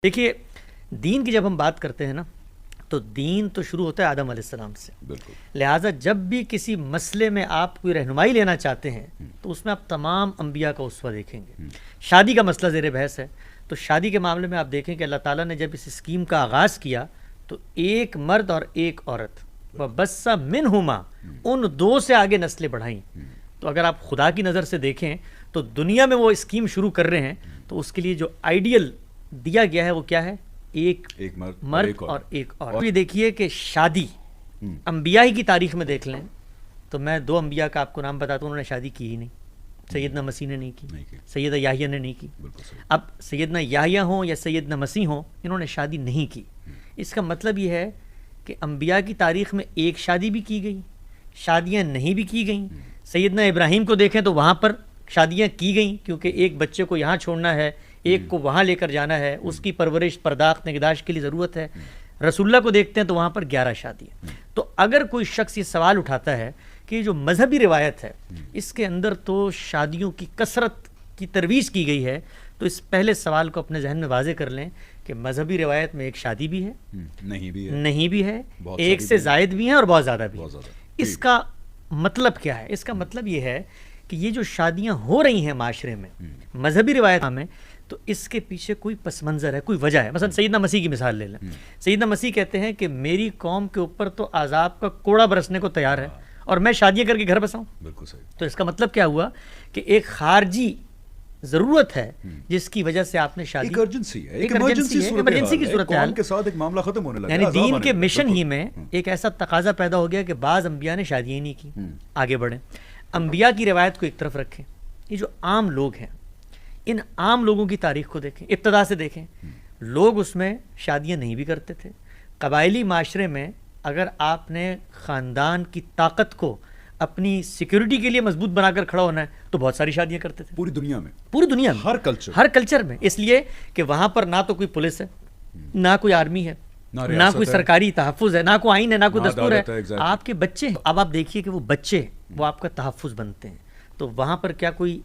دیکھیے دین کی جب ہم بات کرتے ہیں نا تو دین تو شروع ہوتا ہے آدم علیہ السلام سے. لہٰذا جب بھی کسی مسئلے میں آپ کوئی رہنمائی لینا چاہتے ہیں تو اس میں آپ تمام انبیاء کا اسوہ دیکھیں گے. شادی کا مسئلہ زیر بحث ہے تو شادی کے معاملے میں آپ دیکھیں کہ اللہ تعالیٰ نے جب اس اسکیم کا آغاز کیا تو ایک مرد اور ایک عورت وَبَثَّ مِنْهُمَا ان دو سے آگے نسلیں بڑھائیں. تو اگر آپ خدا کی نظر سے دیکھیں تو دنیا میں وہ اسکیم شروع کر رہے ہیں تو اس کے لیے جو آئیڈیل دیا گیا ہے وہ کیا ہے؟ ایک مرد اور ایک عورت. یہ دیکھیے کہ شادی انبیاء ہی کی تاریخ میں دیکھ لیں تو میں دو انبیاء کا آپ کو نام بتاتا ہوں، انہوں نے شادی کی ہی نہیں. سیدنا مسیح نے نہیں کی، سیدہ یحییٰ نے نہیں کی. اب سیدنا یحییٰ ہوں یا سیدنا مسیح ہوں، انہوں نے شادی نہیں کی. اس کا مطلب یہ ہے کہ انبیاء کی تاریخ میں ایک شادی بھی کی گئی، شادیاں نہیں بھی کی گئیں. سیدنا ابراہیم کو دیکھیں تو وہاں پر شادیاں کی گئیں کیونکہ ایک بچے کو یہاں چھوڑنا ہے، ایک کو وہاں لے کر جانا ہے، اس کی پرورش پرداخت نگہداشت کے لیے ضرورت ہے. رسول اللہ کو دیکھتے ہیں تو وہاں پر 11 شادیاں. تو اگر کوئی شخص یہ سوال اٹھاتا ہے کہ جو مذہبی روایت ہے اس کے اندر تو شادیوں کی کثرت کی ترویج کی گئی ہے، تو اس پہلے سوال کو اپنے ذہن میں واضح کر لیں کہ مذہبی روایت میں ایک شادی بھی ہے، نہیں بھی ہے، ایک سے زائد بھی ہیں اور بہت زیادہ بھی. اس کا مطلب کیا ہے؟ اس کا مطلب یہ ہے کہ یہ جو شادیاں ہو رہی ہیں معاشرے میں مذہبی روایت میں، تو اس کے پیچھے کوئی پس منظر ہے، کوئی وجہ ہے. مثلا سیدنا مسیح کی مثال لے لیں. سیدنا مسیح کہتے ہیں کہ میری قوم کے اوپر تو عذاب کا کوڑا برسنے کو تیار ہے اور میں شادیاں کر کے گھر بساؤں. بالکل صحیح. تو اس کا مطلب کیا ہوا کہ ایک خارجی ضرورت ہے جس کی وجہ سے آپ نے شادی، ایک ایمرجنسی کی صورتحال کے ساتھ ایک معاملہ ختم ہونے لگا. یعنی دین کے مشن ہی میں ایک ایسا تقاضا پیدا ہو گیا کہ بعض انبیاء نے شادیاں ہی نہیں کی. آگے بڑھیں، انبیاء کی روایت کو ایک طرف رکھیں، یہ جو عام لوگ ہیں ان عام لوگوں کی تاریخ کو دیکھیں، ابتدا سے دیکھیں. لوگ اس میں شادیاں نہیں بھی کرتے تھے. قبائلی معاشرے میں اگر آپ نے خاندان کی طاقت کو اپنی سیکیورٹی کے لیے مضبوط بنا کر کھڑا ہونا ہے تو بہت ساری شادیاں کرتے تھے. پوری دنیا میں ہر کلچر میں. اس لیے کہ وہاں پر نہ تو کوئی پولیس ہے، نہ کوئی آرمی ہے، نہ کوئی سرکاری تحفظ ہے، نہ کوئی آئین ہے، نہ کوئی دستور ہے. آپ کے بچے ہیں. اب آپ دیکھیے کہ وہ بچے وہ آپ کا تحفظ بنتے ہیں. تو وہاں پر کیا کوئی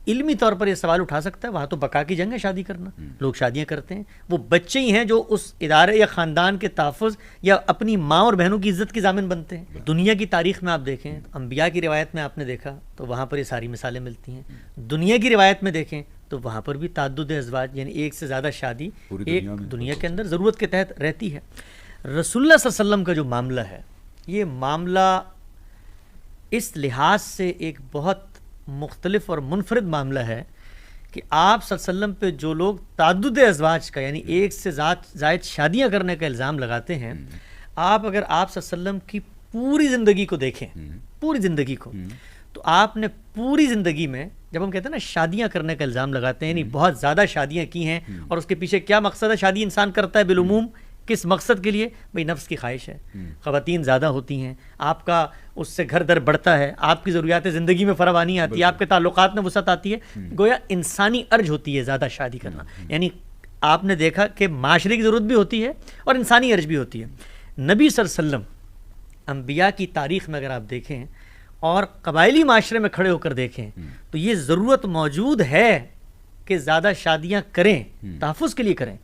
علمی طور پر یہ سوال اٹھا سکتا ہے؟ وہاں تو بقا کی جنگ ہے شادی کرنا. لوگ شادیاں کرتے ہیں، وہ بچے ہی ہیں جو اس ادارے یا خاندان کے تحفظ یا اپنی ماں اور بہنوں کی عزت کی ضامن بنتے ہیں. دنیا کی تاریخ میں آپ دیکھیں، انبیاء کی روایت میں آپ نے دیکھا تو وہاں پر یہ ساری مثالیں ملتی ہیں. دنیا کی روایت میں دیکھیں تو وہاں پر بھی تعدد ازواج یعنی ایک سے زیادہ شادی ایک دنیا کے اندر ضرورت کے تحت رہتی ہے. رسول اللہ صلی اللہ علیہ وسلم کا جو معاملہ ہے یہ معاملہ اس لحاظ سے ایک بہت مختلف اور منفرد معاملہ ہے کہ آپ صلی اللہ علیہ وسلم پہ جو لوگ تعدد ازواج کا یعنی ایک سے زائد شادیاں کرنے کا الزام لگاتے ہیں، اگر آپ صلی اللہ علیہ وسلم کی پوری زندگی کو دیکھیں، پوری زندگی کو، تو آپ نے پوری زندگی میں جب ہم کہتے ہیں نا شادیاں کرنے کا الزام لگاتے ہیں یعنی بہت زیادہ شادیاں کی ہیں، اور اس کے پیچھے کیا مقصد ہے؟ شادی انسان کرتا ہے بالعموم کس مقصد کے لیے؟ بھئی نفس کی خواہش ہے، خواتین زیادہ ہوتی ہیں، آپ کا اس سے گھر در بڑھتا ہے، آپ کی ضروریات زندگی میں فراوانی آتی ہے، آپ کے تعلقات میں وسعت آتی ہے. گویا انسانی ارج ہوتی ہے زیادہ شادی کرنا. یعنی آپ نے دیکھا کہ معاشرے کی ضرورت بھی ہوتی ہے اور انسانی ارج بھی ہوتی ہے. نبی صلی اللہ علیہ وسلم انبیاء کی تاریخ میں اگر آپ دیکھیں اور قبائلی معاشرے میں کھڑے ہو کر دیکھیں تو یہ ضرورت موجود ہے کہ زیادہ شادیاں کریں، تحفظ کے لیے کریں.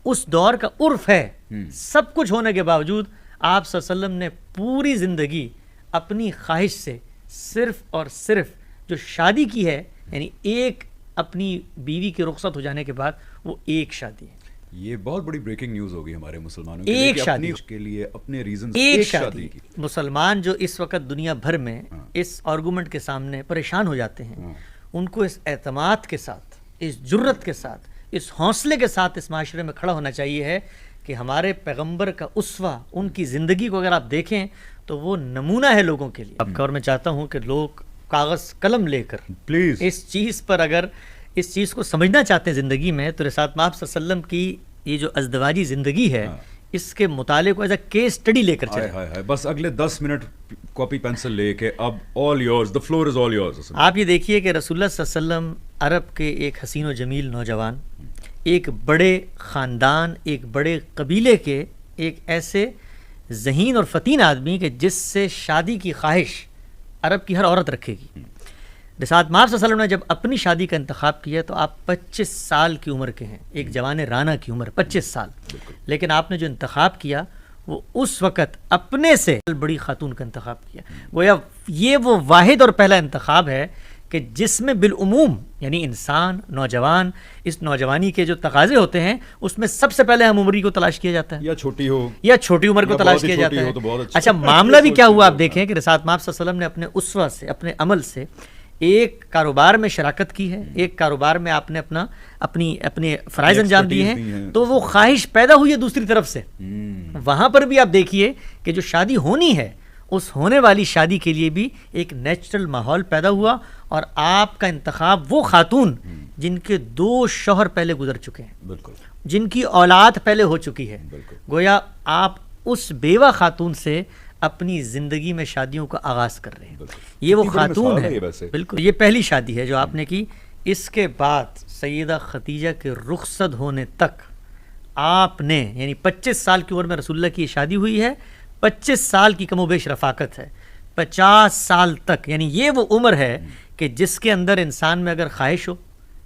اس دور کا عرف ہے. سب کچھ ہونے کے باوجود آپ صلی اللہ علیہ وسلم نے پوری زندگی اپنی خواہش سے صرف اور صرف جو شادی کی ہے یعنی ایک اپنی بیوی کے رخصت ہو جانے کے بعد وہ ایک شادی ہے. یہ بہت بڑی بریکنگ نیوز ہوگی ہمارے مسلمانوں ایک شادی کے لیے اپنے ریزنز. ایک شادی. مسلمان جو اس وقت دنیا بھر میں اس آرگومنٹ کے سامنے پریشان ہو جاتے ہیں، ان کو اس اعتماد کے ساتھ، اس جرت کے ساتھ، اس حوصلے کے ساتھ اس معاشرے میں کھڑا ہونا چاہیے ہے کہ ہمارے پیغمبر کا اسوہ، ان کی زندگی کو اگر آپ دیکھیں تو وہ نمونہ ہے لوگوں کے لیے. اور میں چاہتا ہوں کہ لوگ کاغذ قلم لے کر پلیز اس چیز پر اگر اس چیز کو سمجھنا چاہتے ہیں زندگی میں تو رسالت مآب صلی اللہ علیہ وسلم کی یہ جو ازدواجی زندگی ہے اس کے مطالعے کو ایز اے کیس اسٹڈی لے کر چلیں. بس اگلے 10 منٹ کاپی پینسل لے کے اب all yours, the floor is all yours. آپ یہ دیکھیے کہ رسول اللہ صلی اللہ علیہ وسلم عرب کے ایک حسین و جمیل نوجوان، ایک بڑے خاندان، ایک بڑے قبیلے کے ایک ایسے ذہین اور فتین آدمی کہ جس سے شادی کی خواہش عرب کی ہر عورت رکھے گی. رسالت مآب صلی اللہ علیہ وسلم نے جب اپنی شادی کا انتخاب کیا تو آپ 25 سال کی عمر کے ہیں، ایک جوان رانا کی عمر 25 سال، لیکن آپ نے جو انتخاب کیا وہ اس وقت اپنے سے بڑی خاتون کا انتخاب کیا. گویا یہ وہ واحد اور پہلا انتخاب ہے کہ جس میں بالعموم یعنی انسان نوجوان اس نوجوانی کے جو تقاضے ہوتے ہیں اس میں سب سے پہلے ہم عمری کو تلاش کیا جاتا ہے، یا چھوٹی ہو یا چھوٹی عمر کو تلاش کیا جاتا ہے. اچھا معاملہ بھی کیا ہوا آپ دیکھیں کہ رسالت مآب صلی اللہ علیہ وسلم نے اپنے اسوہ سے اپنے عمل سے ایک کاروبار میں شراکت کی ہے، ایک کاروبار میں آپ نے اپنے فرائض انجام دیے ہیں، تو وہ خواہش پیدا ہوئی ہے دوسری طرف سے. وہاں پر بھی آپ دیکھیے کہ جو شادی ہونی ہے اس ہونے والی شادی کے لیے بھی ایک نیچرل ماحول پیدا ہوا، اور آپ کا انتخاب وہ خاتون جن کے 2 شوہر پہلے گزر چکے ہیں، جن کی اولاد پہلے ہو چکی ہے، گویا آپ اس بیوہ خاتون سے اپنی زندگی میں شادیوں کا آغاز کر رہے ہیں. یہ وہ خاتون ہے، بالکل یہ پہلی شادی ہے جو آپ نے کی. اس کے بعد سیدہ خدیجہ کے رخصت ہونے تک آپ نے یعنی 25 سال کی عمر میں رسول اللہ کی یہ شادی ہوئی ہے، 25 سال کی کم و بیش رفاقت ہے، 50 سال تک یعنی یہ وہ عمر ہے کہ جس کے اندر انسان میں اگر خواہش ہو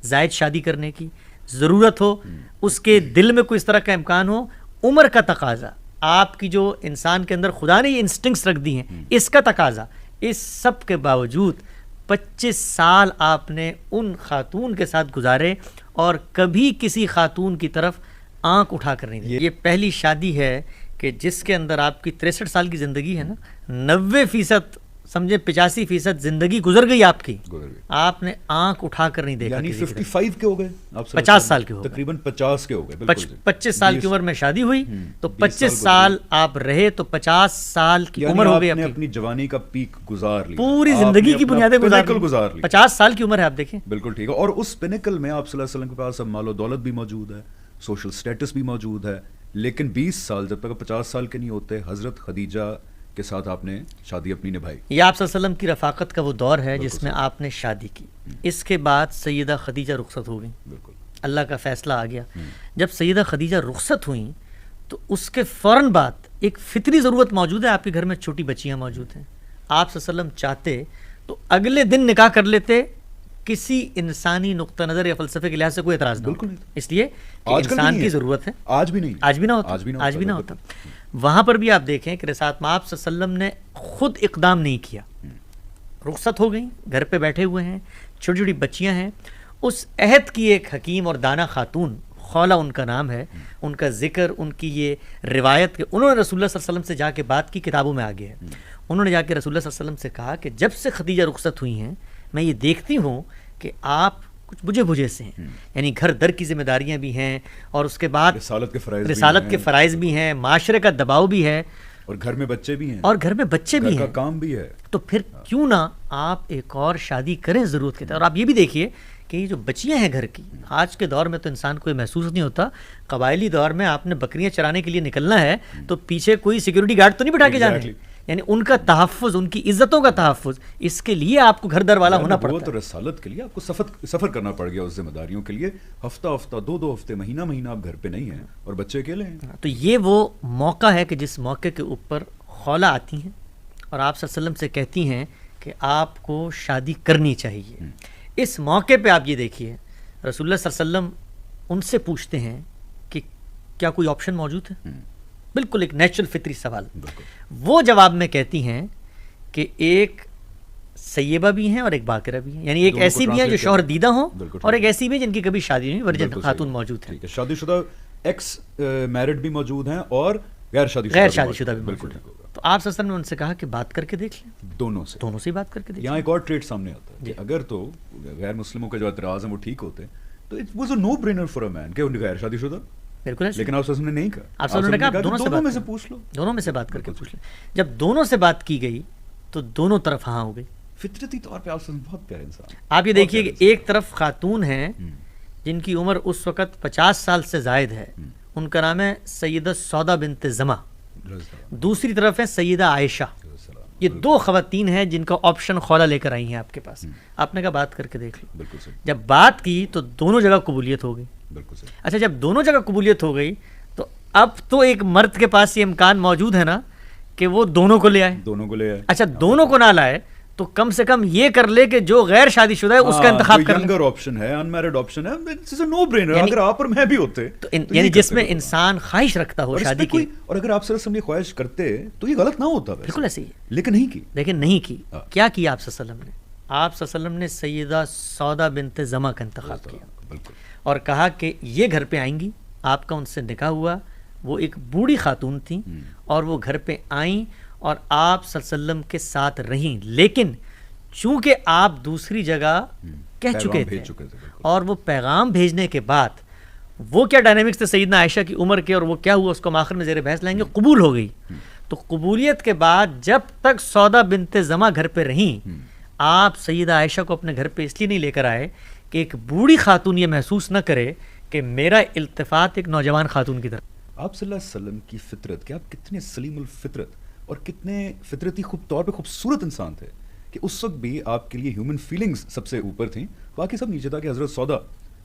زائد شادی کرنے کی، ضرورت ہو، اس کے دل میں کوئی اس طرح کا امکان ہو، عمر کا تقاضا، آپ کی جو انسان کے اندر خدا نے یہ انسٹنکٹس رکھ دی ہیں اس کا تقاضا، اس سب کے باوجود 25 سال آپ نے ان خاتون کے ساتھ گزارے اور کبھی کسی خاتون کی طرف آنکھ اٹھا کر نہیں دی. یہ پہلی شادی ہے کہ جس کے اندر آپ کی 63 سال کی زندگی ہے نا، 90% سمجھے 85% زندگی گزر گئی آپ کی، آپ نے آنکھ اٹھا کر نہیں دیکھا. یعنی 55 کے ہو گئے، 50 سال کے ہو گئے، تقریباً 50 کے ہو گئے. 25 سال کی عمر میں شادی ہوئی تو 25 سال آپ رہے تو 50 سال کی عمر ہو گئی. اپنی جوانی کا پیک گزار لی، پوری زندگی کی بنیادیں گزار لی. 50 سال کی عمر ہے آپ دیکھیں. بالکل ٹھیک ہے. اور اس پینیکل میں آپ صلی اللہ علیہ وسلم کے پاس اب مال و دولت بھی موجود ہے، سوشل سٹیٹس بھی موجود ہے، لیکن 20 سال جب تک 50 سال کے نہیں ہوتے حضرت خدیجہ کے ساتھ آپ نے شادی اپنی نبھائی. یہ آپ صلی اللہ علیہ وسلم کی رفاقت کا وہ دور ہے جس میں آپ نے شادی کی. اس کے بعد سیدہ خدیجہ رخصت ہو گئیں. بالکل اللہ کا فیصلہ آ گیا. جب سیدہ خدیجہ رخصت ہوئیں تو اس کے فوراً بعد ایک فطری ضرورت موجود ہے، آپ کے گھر میں چھوٹی بچیاں موجود ہیں. آپ صلی اللہ علیہ وسلم چاہتے تو اگلے دن نکاح کر لیتے، کسی انسانی نقطہ نظر یا فلسفے کے لحاظ سے کوئی اعتراض نہ ہوتا، اس لیے کہ انسان کی ضرورت ہے. آج بھی نہیں، آج بھی نہ ہوتا. وہاں پر بھی آپ دیکھیں کہ رسالت مآب صلی اللہ علیہ وسلم نے خود اقدام نہیں کیا. رخصت ہو گئیں، گھر پہ بیٹھے ہوئے ہیں، چھوٹی چھوٹی بچیاں ہیں. اس عہد کی ایک حکیم اور دانا خاتون، خولہ ان کا نام ہے، ان کا ذکر، ان کی یہ روایت کہ انہوں نے رسول اللہ صلی اللہ علیہ وسلم سے جا کے بات کی، کتابوں میں آگے ہے. انہوں نے جا کے رسول اللہ صلی اللہ علیہ وسلم سے کہا کہ جب سے خدیجہ رخصت ہوئی ہیں میں یہ دیکھتی ہوں کہ آپ کچھ بجھے بجھے سے ہیں، یعنی گھر در کی ذمہ داریاں بھی ہیں اور اس کے بعد رسالت کے فرائض بھی ہیں، معاشرے کا دباؤ بھی ہے، اور گھر میں بچے بھی ہیں، گھر کا کام بھی ہے. تو پھر کیوں نہ آپ ایک اور شادی کریں ضرورت کے. اور آپ یہ بھی دیکھیے کہ یہ جو بچیاں ہیں گھر کی، آج کے دور میں تو انسان کو یہ محسوس نہیں ہوتا، قبائلی دور میں آپ نے بکریاں چرانے کے لیے نکلنا ہے تو پیچھے کوئی سیکیورٹی گارڈ تو نہیں بٹھا کے جانے، یعنی ان کا تحفظ، ان کی عزتوں کا تحفظ، اس کے لیے آپ کو گھر در والا ہونا پڑتا ہے. تو رسالت کے لیے آپ کو سفر کرنا پڑ گیا اس ذمہ داریوں کے لیے. ہفتہ 2 ہفتے، مہینہ آپ گھر پہ نہیں ہیں اور بچے اکیلے ہیں. تو یہ وہ موقع ہے کہ جس موقع کے اوپر خولہ آتی ہیں اور آپ صلی اللہ علیہ وسلم سے کہتی ہیں کہ آپ کو شادی کرنی چاہیے. اس موقع پہ آپ یہ دیکھیے رسول اللہ صلی اللہ علیہ وسلم ان سے پوچھتے ہیں کہ کیا کوئی آپشن موجود ہے. بالکل ایک نیچرل فطری سوال. وہ جواب میں کہتی ہیں کہ ایک سیبہ بھی ہیں اور ایک باکرہ بھی ہیں، یعنی ایک ایسی بھی ہیں جو شوہر دیدہ ہوں اور ایک ایسی بھی جن کی کبھی شادی نہیں، ورجن خاتون موجود ہیں. شادی شدہ ایکس میرڈ بھی موجود ہیں اور غیر شادی شدہ بھی موجود ہیں. تو آپ صلی اللہ علیہ وسلم نے ان سے کہا کہ بات کر کے دیکھ لیں، دونوں سے بات کر کے دیکھ لیں. یہاں ایک اور ٹریٹ سامنے آتا ہے کہ اگر تو غیر مسلموں کے جو اعتراض ہیں وہ ٹھیک ہوتے تو it was a no brainer for a man کہ غیر شادی شدہ. بالکل، لیکن آپ نے نہیں کہا، آپ نے کہا دونوں میں سے پوچھ لو، دونوں میں سے بات کر کے پوچھ لیں. جب دونوں سے بات کی گئی تو دونوں طرف ہاں ہو گئی. فطرتی طور پہ آپ بہت پیارے انسان. آپ یہ دیکھیے کہ ایک طرف خاتون ہیں جن کی عمر اس وقت 50 سال سے زائد ہے، ان کا نام ہے سیدہ سودا بنت زمع. دوسری طرف ہے سیدہ عائشہ. یہ 2 خواتین ہیں جن کا آپشن خولہ لے کر آئی ہیں آپ کے پاس. آپ نے کہا بات کر کے دیکھ لو. جب بات کی تو دونوں جگہ قبولیت ہو گئی. اچھا، جب دونوں جگہ قبولیت ہو گئی تو اب تو ایک مرد کے پاس یہ امکان موجود ہے نا کہ وہ دونوں کو لے آئے. اچھا، دونوں کو نہ لائے تو کم سے کم یہ کر لے کہ جو غیر شادی شدہ ہے اس کا انتخاب کر لے. ینگر آپشن ہے, انمیرڈ آپشن ہے, اٹس اے نو برینر. اگر آپ اور میں بھی ہوتے تو یعنی جس میں انسان خواہش رکھتا ہو شادی کی, اور اگر آپ صلی اللہ علیہ وسلم یہ خواہش کرتے تو یہ غلط نہ ہوتا. بالکل ایسے ہی ہے, لیکن نہیں کی. لیکن نہیں کی. کیا کیا آپ صلی اللہ علیہ وسلم نے؟ آپ صلی اللہ علیہ وسلم نے سیدہ سودا بنت زمع کا انتخاب کیا اور کہا کہ یہ گھر پہ آئیں گی, آپ کا ان سے نکاح ہوا. وہ ایک بوڑھی خاتون تھیں اور وہ گھر پہ آئیں اور آپ صلی اللہ علیہ وسلم کے ساتھ رہیں, لیکن چونکہ آپ دوسری جگہ کہہ چکے تھے اور وہ پیغام بھیجنے کے بعد وہ کیا ڈائنامکس تھے سیدنا عائشہ کی عمر کے, اور وہ کیا ہوا اس کو ہم آخر میں زیر بحث لائیں گے, قبول ہو گئی. تو قبولیت کے بعد جب تک سودا بنت زمع گھر پہ رہیں, آپ سیدہ عائشہ کو اپنے گھر پہ اس لیے نہیں لے کر آئے کہ ایک بوڑھی خاتون یہ محسوس نہ کرے کہ میرا التفات ایک نوجوان خاتون کی طرف. آپ صلی اللہ علیہ وسلم کی فطرت, کہ آپ کتنے سلیم الفطرت اور کتنے فطرتی طور پہ خوبصورت انسان تھے کہ اس وقت بھی آپ کے لیے ہیومن فیلنگز سب سے اوپر تھیں, باقی سب نیچے تھا. کہ حضرت سودا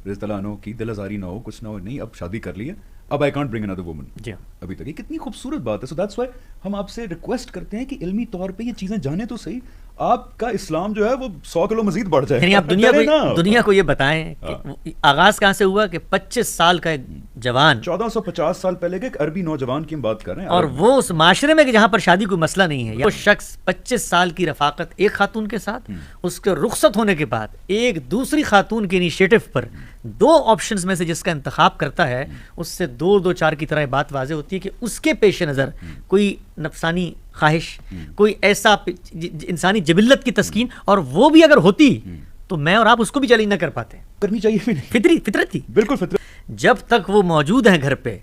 رضی اللہ عنہ کی دل آزاری نہ ہو, کچھ نہ ہو, نہیں اب شادی کر لی ہے, اب I can't bring another woman. جی ابھی تک یہ کتنی خوبصورت بات ہے. سو دیٹس وائی ہم آپ سے ریکویسٹ کرتے ہیں کہ علمی طور پہ یہ چیزیں جانیں تو صحیح, آپ کا اسلام جو ہے وہ 100 کلو مزید بڑھ جائے. یعنی آپ دنیا کو یہ بتائیں کہ آغاز کہاں سے ہوا کہ 25 سال کا ایک جوان, 1450 سال پہلے کے ایک عربی نوجوان کی ہم بات کر رہے ہیں, اور وہ اس معاشرے میں کہ جہاں پر شادی کوئی مسئلہ نہیں ہے, وہ شخص 25 سال کی رفاقت ایک خاتون کے ساتھ, اس کے رخصت ہونے کے بعد ایک دوسری خاتون کے انیشیٹو پر دو آپشنز میں سے جس کا انتخاب کرتا ہے, اس سے 2-2-4 کی طرح بات واضح ہوتی ہے کہ اس کے پیش نظر کوئی نفسانی خواہش, کوئی ایسا انسانی جبلت کی تسکین, اور وہ بھی اگر ہوتی تو میں اور آپ اس کو بھی چیلنج نہ کر پاتے. کرنی چاہیے بھی نہیں, فطرت تھی, بالکل فطرت. جب تک وہ موجود ہیں گھر پہ,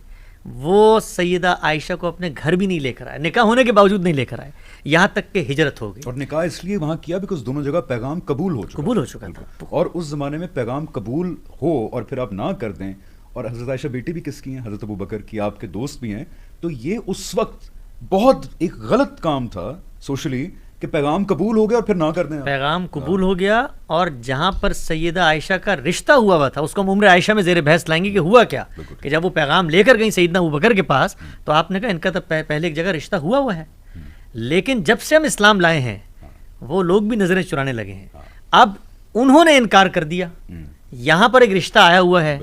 وہ سیدہ عائشہ کو اپنے گھر بھی نہیں لے کر آئے, نکاح ہونے کے باوجود نہیں لے کر آئے, یہاں تک کہ ہجرت ہو گئی. اور نکاح اس لیے وہاں کیا بیکاز دونوں جگہ پیغام قبول ہو چکا تھا. اور اس زمانے میں پیغام قبول ہو اور پھر آپ نہ کر دیں, اور حضرت عائشہ بیٹی بھی کس کی ہیں, حضرت ابوبکر کی, آپ کے دوست بھی ہیں, تو یہ اس وقت بہت ایک غلط کام تھا سوشلی کہ پیغام قبول ہو گیا اور پھر نہ کر دیں. پیغام قبول ہو گیا, اور جہاں پر سیدہ عائشہ کا رشتہ ہوا تھا اس کو ہم عمر عائشہ میں زیر بحث لائیں گے کہ ہوا کیا, کہ جب وہ پیغام لے کر گئی سیدنا ابوبکر کے پاس, تو آپ نے کہا ان کا تو پہلے ایک جگہ رشتہ ہوا ہے, لیکن جب سے ہم اسلام لائے ہیں وہ لوگ بھی نظریں چرانے لگے ہیں. اب انہوں نے انکار کر دیا, یہاں پر ایک رشتہ آیا ہوا ہے,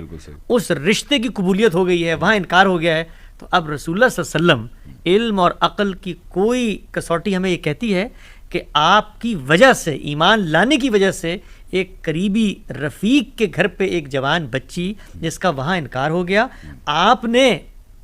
اس رشتے کی قبولیت ہو گئی ہے, وہاں انکار ہو گیا ہے. تو اب رسول اللہ صلی اللہ علیہ وسلم, علم اور عقل کی کوئی کسوٹی ہمیں یہ کہتی ہے کہ آپ کی وجہ سے, ایمان لانے کی وجہ سے, ایک قریبی رفیق کے گھر پہ ایک جوان بچی جس کا وہاں انکار ہو گیا, آپ نے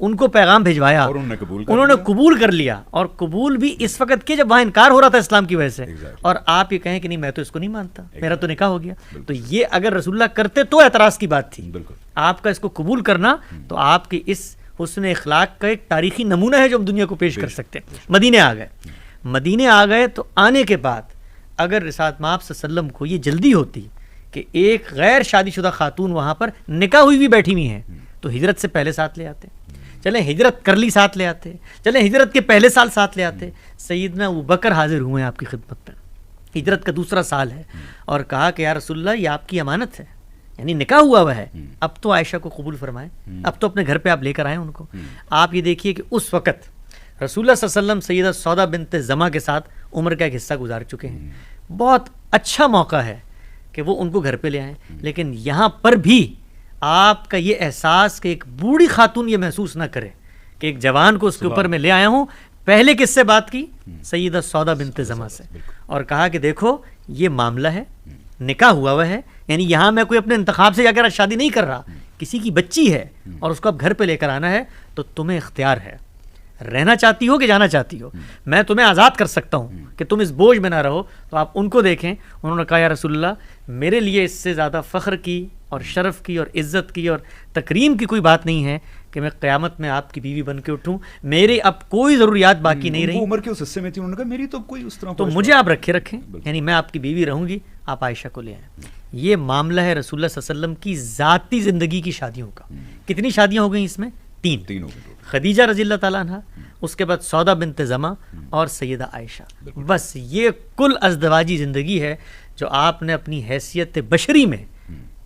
ان کو پیغام بھجوایا اور انہوں نے قبول کر لیا, اور قبول بھی اس وقت کے جب وہاں انکار ہو رہا تھا اسلام کی وجہ سے, اور آپ یہ کہیں کہ نہیں میں تو اس کو نہیں مانتا, میرا تو نکاح ہو گیا. تو یہ اگر رسول اللہ کرتے تو اعتراض کی بات تھی, آپ کا اس کو قبول کرنا تو آپ کی اس حسن اخلاق کا ایک تاریخی نمونہ ہے جو ہم دنیا کو پیش کر سکتے ہیں. مدینے آ گئے تو آنے کے بعد اگر رسالت مآب صلی اللہ علیہ وسلم کو یہ جلدی ہوتی کہ ایک غیر شادی شدہ خاتون وہاں پر نکاح ہوئی بھی بیٹھی ہوئی ہیں, تو ہجرت سے پہلے ساتھ لے آتے, چلیں ہجرت کر لی ساتھ لے آتے, چلیں ہجرت کے پہلے سال ساتھ لے آتے. سیدنا ابوبکر حاضر ہوئے ہیں آپ کی خدمت میں, ہجرت کا دوسرا سال ہے, اور کہا کہ یا رسول اللہ یہ آپ کی امانت ہے, یعنی نکاح ہوا ہے, اب تو عائشہ کو قبول فرمائیں, اب تو اپنے گھر پہ آپ لے کر آئیں ان کو. آپ یہ دیکھیے کہ اس وقت رسول اللہ صلی اللہ علیہ وسلم سیدہ سودا بنت زمع کے ساتھ عمر کا ایک حصہ گزار چکے ہیں, بہت اچھا موقع ہے کہ وہ ان کو گھر پہ لے آئیں, لیکن یہاں پر بھی آپ کا یہ احساس کہ ایک بوڑھی خاتون یہ محسوس نہ کرے کہ ایک جوان کو اس کے اوپر میں لے آیا ہوں. پہلے کس سے بات کی؟ سیدہ سودا بنت زمع سے, اور کہا کہ دیکھو یہ معاملہ ہے, نکاح ہوا ہے, یعنی یہاں میں کوئی اپنے انتخاب سے جا کر شادی نہیں کر رہا, کسی کی بچی ہے اور اس کو اب گھر پہ لے کر آنا ہے, تو تمہیں اختیار ہے, رہنا چاہتی ہو کہ جانا چاہتی ہو, میں تمہیں آزاد کر سکتا ہوں کہ تم اس بوجھ میں نہ رہو. تو آپ ان کو دیکھیں, انہوں نے کہا یا رسول اللہ میرے لیے اس سے زیادہ فخر کی اور شرف کی اور عزت کی اور تکریم کی کوئی بات نہیں ہے کہ میں قیامت میں آپ کی بیوی بن کے اٹھوں, میرے اب کوئی ضروریات باقی نہیں رہی. عمر کے اس حصے میں تھی, انہوں نے کہا میری تو کوئی اس طرح, تو مجھے آپ رکھیں, یعنی میں آپ کی بیوی رہوں گی, آپ عائشہ کو لے آئیں. یہ معاملہ ہے رسول اللہ صلی اللہ علیہ وسلم کی ذاتی زندگی کی شادیوں کا. کتنی شادیاں ہو گئیں اس میں؟ 3 ہو گئی. خدیجہ رضی اللہ تعالیٰ عنہ, اس کے بعد سودا بنت زمع اور سیدہ عائشہ. بس یہ کل ازدواجی زندگی ہے جو آپ نے اپنی حیثیت بشری میں,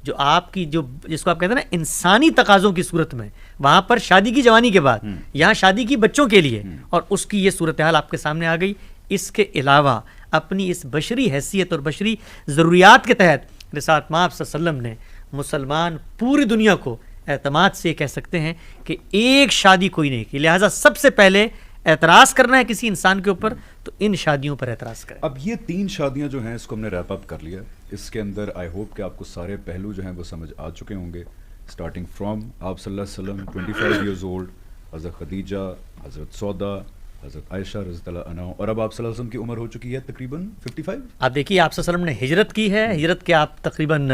جو آپ کی جس کو آپ کہتے ہیں نا انسانی تقاضوں کی صورت میں, وہاں پر شادی کی جوانی کے بعد, یہاں شادی کی بچوں کے لیے, اور اس کی یہ صورتحال آپ کے سامنے آ گئی. اس کے علاوہ اپنی اس بشری حیثیت اور بشری ضروریات کے تحت رسالت مآب صلی اللہ علیہ وسلم نے مسلمان پوری دنیا کو اعتماد سے یہ کہہ سکتے ہیں کہ ایک شادی کوئی نہیں کی. لہٰذا سب سے پہلے اعتراض کرنا ہے کسی انسان کے اوپر تو ان شادیوں پر اعتراض کریں. اب یہ 3 شادیاں جو ہیں اس کو ہم نے ریپ اپ کر لیا. اس کے اندر آئی ہوپ کہ آپ کو سارے پہلو جو ہیں وہ سمجھ آ چکے ہوں گے. اسٹارٹنگ فرام آپ صلی اللہ علیہ وسلم 25 ایئرز اولڈ, حضرت خدیجہ, حضرت سودا, حضرت عائشہ رضی اللہ عنہا, اور اب آپ صلی اللہ علیہ وسلم کی عمر ہو چکی ہے تقریباً 55. آپ دیکھیے آپ صلی اللہ علیہ وسلم نے ہجرت کی ہے, ہجرت کے آپ تقریباً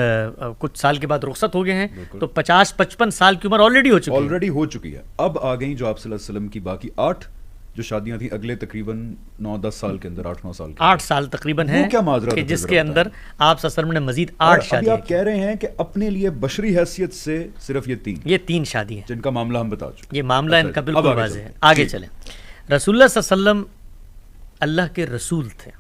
کچھ سال کے بعد رخصت ہو گئے ہیں, تو 50-55 سال کی عمر آلریڈی ہو چکی ہے. اب آ گئیں جو آپ صلی اللہ علیہ وسلم کی باقی 8 جو شادیاں تھیں اگلے تقریباً 9-10 سال کے اندر, 8-9 سال 8 سال تقریباً ہیں کہ جس کے اندر آپ صلی اللہ علیہ وسلم نے مزید 8 شادیاں. آپ کہہ رہے ہیں کہ اپنے لیے بشری حیثیت سے صرف یہ 3 شادی ہیں جن کا معاملہ ہم بتا چکے. یہ معاملہ ان کا بالکل واضح ہے. آگے چلیں. رسول اللہ صلی اللہ علیہ وسلم اللہ کے رسول تھے.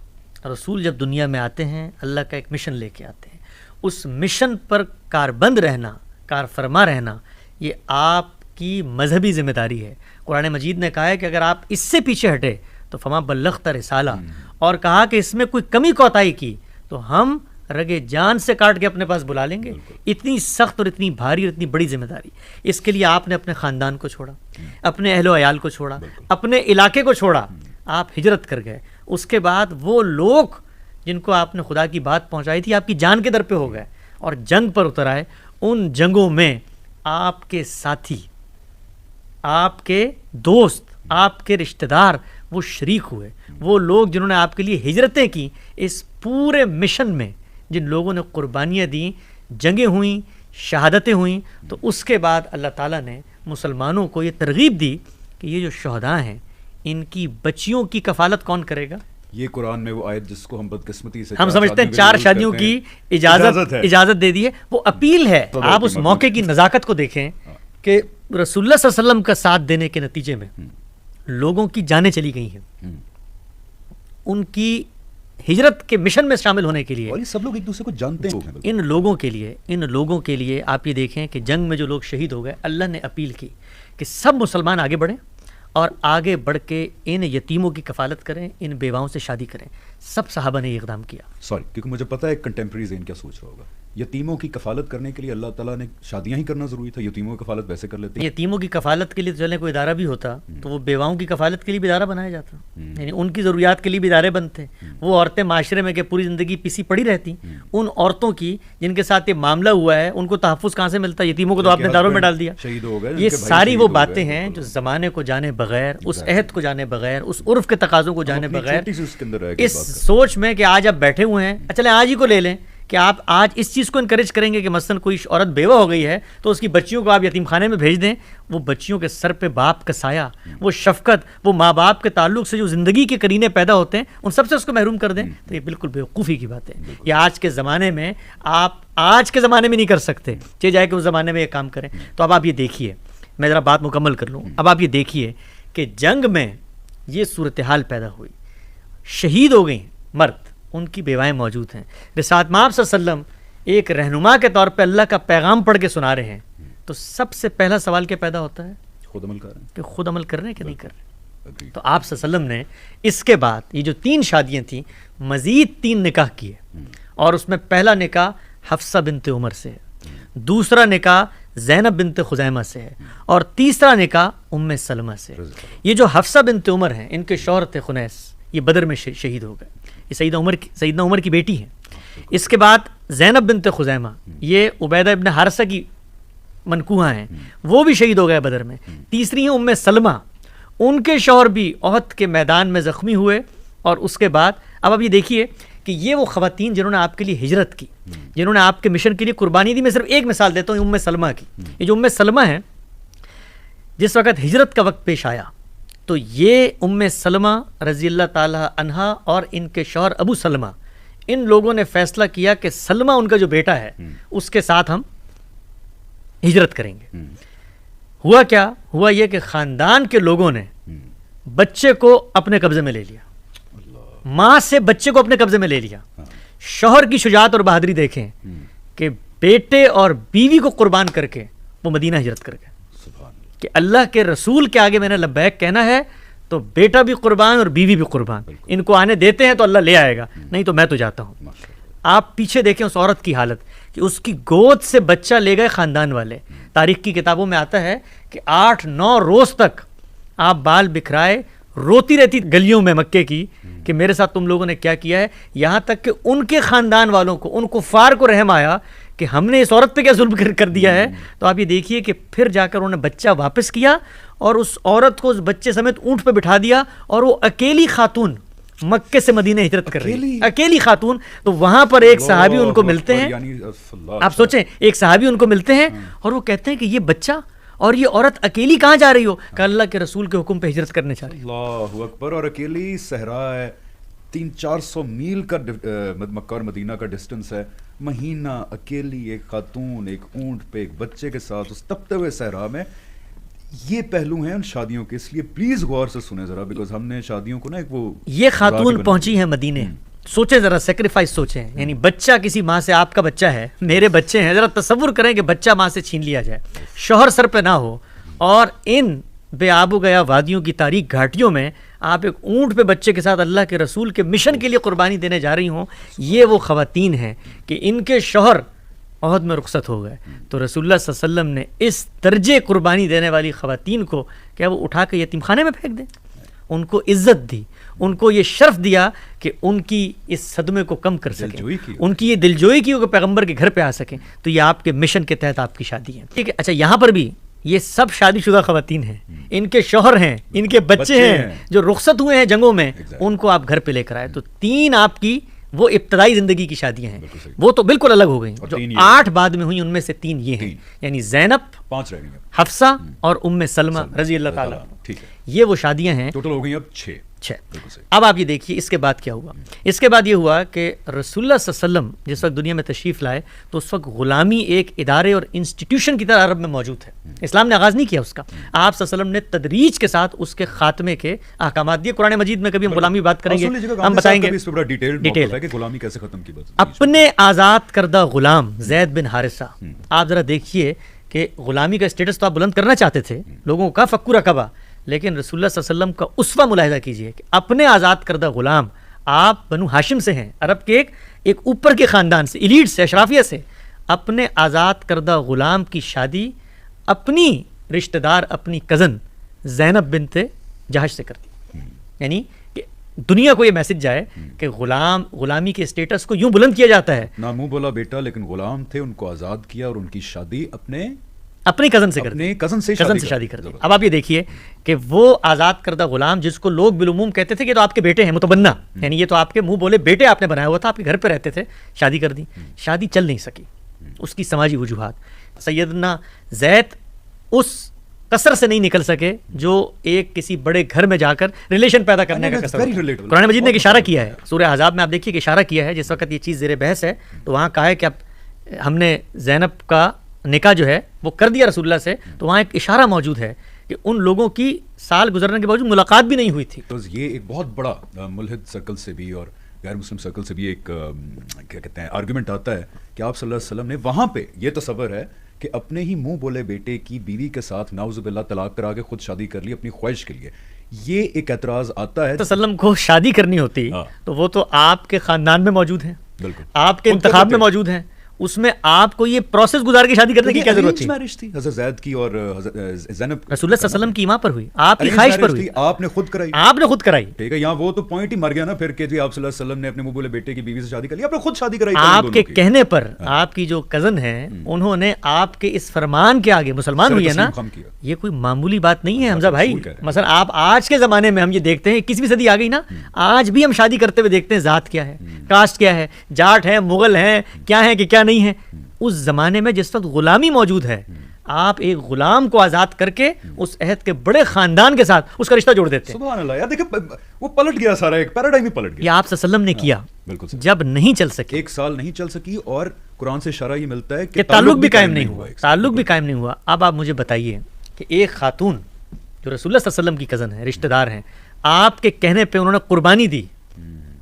رسول جب دنیا میں آتے ہیں اللہ کا ایک مشن لے کے آتے ہیں. اس مشن پر کاربند رہنا, کار فرما رہنا, یہ آپ کی مذہبی ذمہ داری ہے. قرآن مجید نے کہا ہے کہ اگر آپ اس سے پیچھے ہٹے تو فما بلغت رسالہ, اور کہا کہ اس میں کوئی کمی کوتاہی کی تو ہم رگے جان سے کاٹ کے اپنے پاس بلا لیں گے. اتنی سخت اور اتنی بھاری اور اتنی بڑی ذمہ داری. اس کے لیے آپ نے اپنے خاندان کو چھوڑا, اپنے اہل و عیال کو چھوڑا, اپنے علاقے کو چھوڑا, آپ ہجرت کر گئے. اس کے بعد وہ لوگ جن کو آپ نے خدا کی بات پہنچائی تھی آپ کی جان کے در پہ ہو گئے اور جنگ پر اتر آئے. ان جنگوں میں آپ کے ساتھی, آپ کے دوست, آپ کے رشتہ دار وہ شریک ہوئے. وہ لوگ جنہوں نے آپ کے لیے ہجرتیں کی, اس پورے مشن میں جن لوگوں نے قربانیاں دیں, جنگیں ہوئیں, شہادتیں ہوئیں, تو اس کے بعد اللہ تعالیٰ نے مسلمانوں کو یہ ترغیب دی کہ یہ جو شہداء ہیں ان کی بچیوں کی کفالت کون کرے گا. یہ قرآن میں وہ آیت جس کو ہم بدقسمتی سے ہم سمجھتے ہیں 4 شادیوں کی اجازت دے دی ہے, وہ اپیل ہے. آپ اس موقع کی نزاکت کو دیکھیں کہ رسول اللہ صلی اللہ علیہ وسلم کا ساتھ دینے کے نتیجے میں لوگوں کی جانیں چلی گئی ہیں. ان کی ہجرت کے مشن میں شامل ہونے کے لیے, اور یہ سب لوگ ایک دوسرے کو جانتے ہیں. ان لوگوں کے لیے آپ یہ دیکھیں کہ جنگ میں جو لوگ شہید ہو گئے, اللہ نے اپیل کی کہ سب مسلمان آگے بڑھیں اور آگے بڑھ کے ان یتیموں کی کفالت کریں, ان بیواؤں سے شادی کریں. سب صحابہ نے یہ اقدام کیا. کیونکہ مجھے پتا ہے کنٹمپریز کیا سوچ رہا ہوگا. یتیموں کی کفالت کرنے کے لیے اللہ تعالیٰ نے شادیاں ہی کرنا ضروری تھا, یتیموں کی کفالت ویسے کر لیتے ہیں. یتیموں کی کفالت کے لیے تو چلیں کوئی ادارہ بھی ہوتا تو وہ بیواؤں کی کفالت کے لیے بھی ادارہ بنایا جاتا, یعنی ان کی ضروریات کے لیے بھی ادارے بنتے. وہ عورتیں معاشرے میں کہ پوری زندگی پیسی پڑی رہتی, ان عورتوں کی جن کے ساتھ یہ معاملہ ہوا ہے ان کو تحفظ کہاں سے ملتا؟ یتیموں کو تو آپ نے اداروں میں ڈال دیا. یہ ساری وہ باتیں ہیں جو زمانے کو جانے بغیر, اس عہد کو جانے بغیر, اس عرف کے تقاضوں کو جانے بغیر, اس سوچ میں کہ آج آپ بیٹھے ہوئے ہیں, چلیں آج ہی کو لے لیں کہ آپ آج اس چیز کو انکریج کریں گے کہ مثلا کوئی عورت بیوہ ہو گئی ہے تو اس کی بچیوں کو آپ یتیم خانے میں بھیج دیں. وہ بچیوں کے سر پہ باپ کا سایہ, وہ شفقت, وہ ماں باپ کے تعلق سے جو زندگی کے قرینے پیدا ہوتے ہیں, ان سب سے اس کو محروم کر دیں, تو یہ بالکل بیوقوفی کی بات ہے. یہ آج کے زمانے میں آپ نہیں کر سکتے, چاہے جائے کہ اس زمانے میں یہ کام کریں. تو اب آپ یہ دیکھیے, میں ذرا بات مکمل کر لوں. اب آپ یہ دیکھیے کہ جنگ میں یہ صورتحال پیدا ہوئی, شہید ہو گئیں مرد, ان کی بیوائیں موجود ہیں. رسالت مآب صلی اللہ علیہ وسلم ایک رہنما کے طور پہ اللہ کا پیغام پڑھ کے سنا رہے ہیں, تو سب سے پہلا سوال کیا پیدا ہوتا ہے خود عمل کر رہے ہیں, کہ خود عمل کر رہے ہیں کہ نہیں کر رہے. تو آپ صلی اللہ علیہ وسلم نے اس کے بعد یہ جو 3 شادیاں تھیں مزید 3 نکاح کیے, اور اس میں پہلا نکاح حفصہ بنت عمر سے ہے, دوسرا نکاح زینب بنت خزیمہ سے ہے, اور تیسرا نکاح ام سلمہ سے. یہ جو حفصہ بنت عمر ہیں ان کے شوہر تھے خنیس, یہ بدر میں شہید ہو گئے. یہ سیدنا عمر کی بیٹی ہیں. اس کے بعد زینب بنت خزیمہ, یہ عبیدہ ابن حارثہ کی منکوہا ہیں, وہ بھی شہید ہو گئے بدر میں. تیسری ہیں ام سلمہ, ان کے شوہر بھی احد کے میدان میں زخمی ہوئے. اور اس کے بعد اب یہ دیکھیے کہ یہ وہ خواتین جنہوں نے آپ کے لیے ہجرت کی, جنہوں نے آپ کے مشن کے لیے قربانی دی. میں صرف ایک مثال دیتا ہوں ام سلمہ کی. یہ جو ام سلمہ ہے, جس وقت ہجرت کا وقت پیش آیا تو یہ ام سلمہ رضی اللہ تعالی عنہا اور ان کے شوہر ابو سلمہ, ان لوگوں نے فیصلہ کیا کہ سلمہ ان کا جو بیٹا ہے اس کے ساتھ ہم ہجرت کریں گے. ہوا کیا؟ ہوا یہ کہ خاندان کے لوگوں نے بچے کو اپنے قبضے میں لے لیا, ماں سے بچے کو اپنے قبضے میں لے لیا. شوہر کی شجاعت اور بہادری دیکھیں کہ بیٹے اور بیوی کو قربان کر کے وہ مدینہ ہجرت کر گئے کہ اللہ کے رسول کے آگے میں نے لبیک کہنا ہے تو بیٹا بھی قربان اور بیوی بھی قربان. ان کو آنے دیتے ہیں تو اللہ لے آئے گا, نہیں تو میں تو جاتا ہوں. آپ پیچھے دیکھیں اس عورت کی حالت کہ اس کی گود سے بچہ لے گئے خاندان والے. تاریخ کی کتابوں میں آتا ہے کہ 8-9 روز تک آپ بال بکھرائے روتی رہتی گلیوں میں مکے کی کہ میرے ساتھ تم لوگوں نے کیا کیا ہے. یہاں تک کہ ان کے خاندان والوں کو, ان کفار کو رحم آیا کہ ہم نے اس عورت پہ کیا ظلم کر دیا ہے. تو آپ یہ دیکھیے کہ پھر جا کر انہوں نے بچہ واپس کیا اور اس عورت کو اس بچے سمیت اونٹ پہ بٹھا دیا, اور وہ اکیلی خاتون مکے سے مدینہ ہجرت کر رہی, اکیلی خاتون. تو وہاں پر ایک صحابی ان کو ملتے ہیں, آپ سوچیں ایک صحابی ان کو ملتے ہیں اور وہ کہتے ہیں کہ یہ بچہ اور یہ عورت اکیلی کہاں جا رہی ہو؟ کہ اللہ کے رسول کے حکم پہ ہجرت کرنے چاہ رہی. اللہ اکبر. اور اکیلی صحرا ہے, 300-400 میل کا مکہ اور مدینہ کا ڈسٹنس ہے, مہینہ اکیلی ایک خاتون ایک اونٹ پہ ایک بچے کے ساتھ اس تپتے ہوئے صحرا میں. یہ پہلو ہیں ان شادیوں کے, اس لیے پلیز غور سے سنیں ذرا, بیکاز ہم نے شادیوں کو نا ایک وہ یہ خاتون پہنچی ہے مدینے, سوچیں ذرا, سیکریفائس سوچیں. یعنی بچہ کسی ماں سے, آپ کا بچہ ہے, میرے بچے ہیں, ذرا تصور کریں کہ بچہ ماں سے چھین لیا جائے, شوہر سر پہ نہ ہو, اور ان بے آب و گیا وادیوں کی تاریک گھاٹیوں میں آپ ایک اونٹ پہ بچے کے ساتھ اللہ کے رسول کے مشن کے لیے قربانی دینے جا رہی ہوں. یہ وہ خواتین ہیں کہ ان کے شوہر عہد میں رخصت ہو گئے, تو رسول اللہ صلی اللہ علیہ وسلم نے اس درجے قربانی دینے والی خواتین کو کیا وہ اٹھا کے یتیم خانے میں پھینک دیں؟ ان کو عزت دی, ان کو یہ شرف دیا کہ ان کی اس صدمے کو کم کر سکیں, ان کی یہ دلجوئی کی کہ پیغمبر کے گھر پہ آ سکیں. تو یہ آپ کے مشن کے تحت آپ کی شادی ہے, ٹھیک ہے. اچھا, یہاں پر بھی یہ سب شادی شدہ خواتین ہیں, ان کے شوہر ہیں, ان کے بچے ہیں جو رخصت ہوئے ہیں جنگوں میں, ان کو آپ گھر پہ لے کر آئے. تو 3 آپ کی وہ ابتدائی زندگی کی شادیاں ہیں, وہ تو بالکل الگ ہو گئیں. جو 8 بعد میں ہوئی ان میں سے 3 یہ ہیں, یعنی زینب, 5 رہ گئی, حفصہ اور سلمہ رضی اللہ تعالیٰ. یہ وہ شادیاں ہیں, ٹوٹل ہو گئی اب 6. اب آپ یہ دیکھیے اس کے بعد کیا ہوا. اس کے بعد یہ ہوا کہ رسول اللہ صلی اللہ علیہ وسلم جس وقت دنیا میں تشریف لائے تو اس وقت غلامی ایک ادارے اور انسٹیٹیوشن کی طرح عرب میں موجود ہے. اسلام نے آغاز نہیں کیا اس کا, آپ صلی اللہ علیہ وسلم نے تدریج کے ساتھ اس کے خاتمے کے احکامات دیے. قرآن مجید میں کبھی ہم غلامی بات کریں گے, ہم بتائیں گے ڈیٹیل کہ غلامی کیسے ختم کی. اپنے آزاد کردہ غلام زید بن حارثہ, آپ ذرا دیکھیے کہ غلامی کا اسٹیٹس تو آپ بلند کرنا چاہتے تھے, لوگوں کا فکر رقبہ, لیکن رسول اللہ صلی اللہ علیہ وسلم کا اسوہ ملاحظہ کیجئے کہ اپنے آزاد کردہ غلام, آپ بنو ہاشم سے ہیں, عرب کے ایک اوپر کے خاندان سے, ایلیٹ سے, اشرافیہ سے, اپنے آزاد کردہ غلام کی شادی اپنی رشتہ دار, اپنی کزن زینب بنت جہش سے کر دی. یعنی کہ دنیا کو یہ میسج جائے کہ غلامی کے اسٹیٹس کو یوں بلند کیا جاتا ہے. نہ منہ بولا بیٹا, لیکن غلام تھے, ان کو آزاد کیا اور ان کی شادی اپنی کزن سے شادی کر دی. اب آپ یہ دیکھیے کہ وہ آزاد کردہ غلام جس کو لوگ بالعموم کہتے تھے کہ تو آپ کے بیٹے ہیں, متبنہ, یعنی یہ تو آپ کے منہ بولے بیٹے آپ نے بنایا ہوا تھا, آپ کے گھر پہ رہتے تھے, شادی کر دی. شادی چل نہیں سکی, اس کی سماجی وجوہات. سیدنا زید اس قصر سے نہیں نکل سکے جو ایک کسی بڑے گھر میں جا کر ریلیشن پیدا کرنے کا قصر. قرآن مجید نے اشارہ کیا ہے, سورہ احزاب میں آپ دیکھیے کہ اشارہ کیا ہے, جس وقت یہ چیز زیر بحث ہے تو وہاں کہا ہے کہ اب ہم نے زینب کا نکاح جو ہے وہ کر دیا رسول اللہ سے, تو وہاں ایک اشارہ موجود ہے کہ ان لوگوں کی سال گزرنے کے باوجود ملاقات بھی نہیں ہوئی تھی. تو یہ ایک بہت بڑا ملحد سرکل سے بھی اور غیر مسلم سرکل سے بھی ایک کیا کہتے ہیں آرگومنٹ آتا ہے کہ آپ صلی اللہ علیہ وسلم نے وہاں پہ یہ تصور ہے کہ اپنے ہی منہ بولے بیٹے کی بیوی کے ساتھ نعوذ باللہ طلاق کرا کے خود شادی کر لی اپنی خواہش کے لیے. یہ ایک اعتراض آتا ہے. وسلم کو شادی کرنی ہوتی تو وہ تو آپ کے خاندان میں موجود ہیں, آپ کے انتخاب میں موجود ہیں, اس میں آپ کو یہ پروسیس گزار کے شادی کرنے کی کیا ضرورت تھی؟ حضرت زید کی اور زینب رسول اللہ صلی اللہ علیہ وسلم کی ماں پر ہوئی, آپ کی خواہش پر ہوئی, آپ نے خود کرائی, آپ نے خود کرائی. ٹھیک ہے, یہاں وہ تو پوائنٹ ہی مر گیا نا پھر کہ جی آپ صلی اللہ علیہ وسلم نے اپنے منہ بولے بیٹے کی بیوی سے شادی کر لی, آپ نے خود شادی کرائی. آپ کے کہنے پر آپ کی جو کزن ہیں انہوں نے آپ کے اس فرمان کے آگے مسلمان ہوئی ہے نا, یہ کوئی معمولی بات نہیں ہے حمزہ بھائی. مثلا آپ آج کے زمانے میں ہم یہ دیکھتے ہیں 21ویں صدی آ گئی نا, آج بھی ہم شادی کرتے ہوئے دیکھتے ہیں ذات کیا ہے, کاسٹ کیا ہے, جاٹ ہے, مغل ہیں, کیا ہے کہ کیا نہیں ہے. اس زمانے میں جس وقت غلامی موجود ہے, آپ ایک غلام کو آزاد کر کے اس عہد کے بڑے خاندان کے ساتھ اس کا رشتہ جوڑ دیتے ہیں. سبحان اللہ, یار دیکھیں وہ پلٹ گیا, سارا ایک پیراڈائم ہی پلٹ گیا. یہ آپ صلی اللہ علیہ وسلم نے کیا, بالکل جب نہیں چل سکی, 1 سال نہیں چل سکی, اور قرآن سے اشارہ یہ ملتا ہے کہ تعلق بھی قائم نہیں ہوا, تعلق بھی قائم نہیں ہوا. اب آپ مجھے بتائیے کہ ایک خاتون جو رسول اللہ صلی اللہ علیہ وسلم کی کزن ہے, رشتہ دار ہیں, آپ کے کہنے پہ انہوں نے قربانی دی,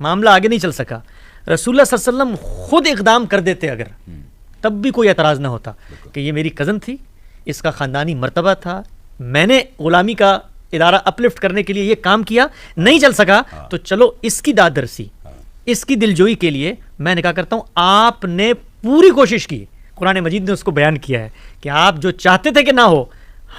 معاملہ آگے نہیں چل سکا, رسول اللہ صلی اللہ علیہ وسلم خود اقدام کر دیتے اگر, تب بھی کوئی اعتراض نہ ہوتا کہ یہ میری کزن تھی, اس کا خاندانی مرتبہ تھا, میں نے غلامی کا ادارہ اپلفٹ کرنے کے لیے یہ کام کیا, نہیں چل سکا تو چلو اس کی دادرسی, اس کی دلجوئی کے لیے میں نکاح کرتا ہوں. آپ نے پوری کوشش کی, قرآن مجید نے اس کو بیان کیا ہے کہ آپ جو چاہتے تھے کہ نہ ہو,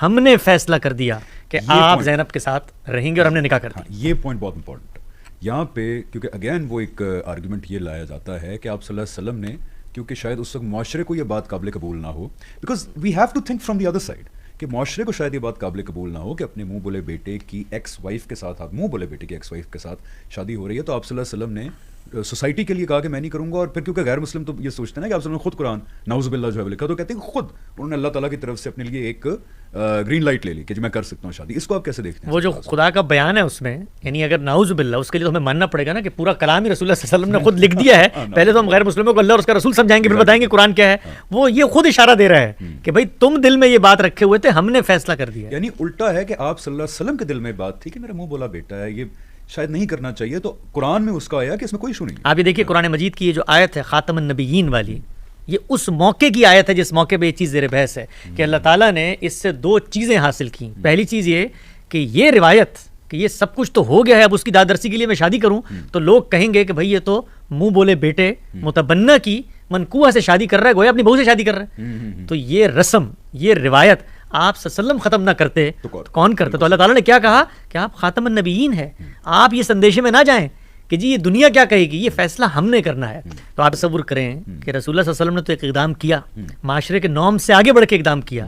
ہم نے فیصلہ کر دیا کہ آپ زینب کے ساتھ رہیں گے اور ہم نے نکاح کر دیا. یہ پوائنٹ بہت امپورٹنٹ ہے یہاں پہ, کیونکہ اگین وہ ایک آرگومنٹ یہ لایا جاتا ہے کہ آپ صلی اللہ علیہ وسلم نے, کیونکہ شاید اس وقت معاشرے کو یہ بات قابل قبول نہ ہو, because we have to think from the other side, کہ معاشرے کو شاید یہ بات قابل قبول نہ ہو کہ اپنے منہ بولے بیٹے کی ایکس وائف کے ساتھ, منہ بولے بیٹے کی ایکس وائف کے ساتھ شادی ہو رہی ہے. تو آپ صلی اللہ علیہ وسلم نے سوسائٹی کے لیے کہا کہ میں نہیں کروں گا, اور پھر کیونکہ غیر مسلم تو یہ سوچتے ہیں نا کہ آپ صلی اللہ علیہ وسلم نے خود قرآن نعوذ باللہ جو ہے لکھا, تو کہتے ہیں کہ خود انہوں نے اللہ تعالیٰ کی طرف سے اپنے لیے ایک گرین لائٹ لے لی کہ میں کر سکتا ہوں شادی. اس کو آپ کیسے دیکھتے ہیں؟ وہ جو خدا کا بیان ہے اس میں, یعنی اگر نعوذ باللہ, اس کے لیے تو ہمیں ماننا پڑے گا نا کہ پورا کلام ہی رسول اللہ صلی اللہ علیہ وسلم نے خود لکھ دیا ہے. پہلے تو ہم غیر مسلموں کو اللہ اور اس کا رسول سمجھائیں گے, پھر بتائیں گے قرآن کیا ہے. وہ یہ خود اشارہ دے رہا ہے کہ بھائی تم دل میں یہ بات رکھے ہوئے تھے, ہم نے فیصلہ کر دیا. یعنی الٹا ہے کہ آپ صلی اللہ علیہ وسلم کے دل میں بات تھی کہ میرا منہ بولا بیٹا ہے, یہ شاید نہیں کرنا چاہیے, تو قرآن میں اس کا آیا کہ اس میں کوئی ایشو نہیں. آپ یہ دیکھیے قرآن مجید کی یہ جو آیت ہے خاتم النبیین والی, یہ اس موقع کی آیت ہے جس موقع پہ یہ چیز زیر بحث ہے کہ اللہ تعالیٰ نے اس سے 2 چیزیں حاصل کی. پہلی چیز یہ کہ یہ روایت کہ یہ سب کچھ تو ہو گیا ہے, اب اس کی دادرسی کے لیے میں شادی کروں تو لوگ کہیں گے کہ بھائی یہ تو منہ بولے بیٹے متبنہ کی منکوہ سے شادی کر رہا ہے, گویا اپنی بہو سے شادی کر رہا ہے. تو یہ رسم, یہ روایت آپ صلی اللہ علیہ وسلم ختم نہ کرتے تو کون کرتے؟ تو اللہ تعالیٰ نے کیا کہا کہ آپ خاتم النبیین ہیں, آپ یہ سندیشے میں نہ جائیں کہ جی یہ دنیا کیا کہے گی, یہ فیصلہ ہم نے کرنا ہے. تو آپ تصور کریں کہ رسول اللہ صلی اللہ علیہ وسلم نے تو ایک اقدام کیا, معاشرے کے نارم سے آگے بڑھ کے اقدام کیا.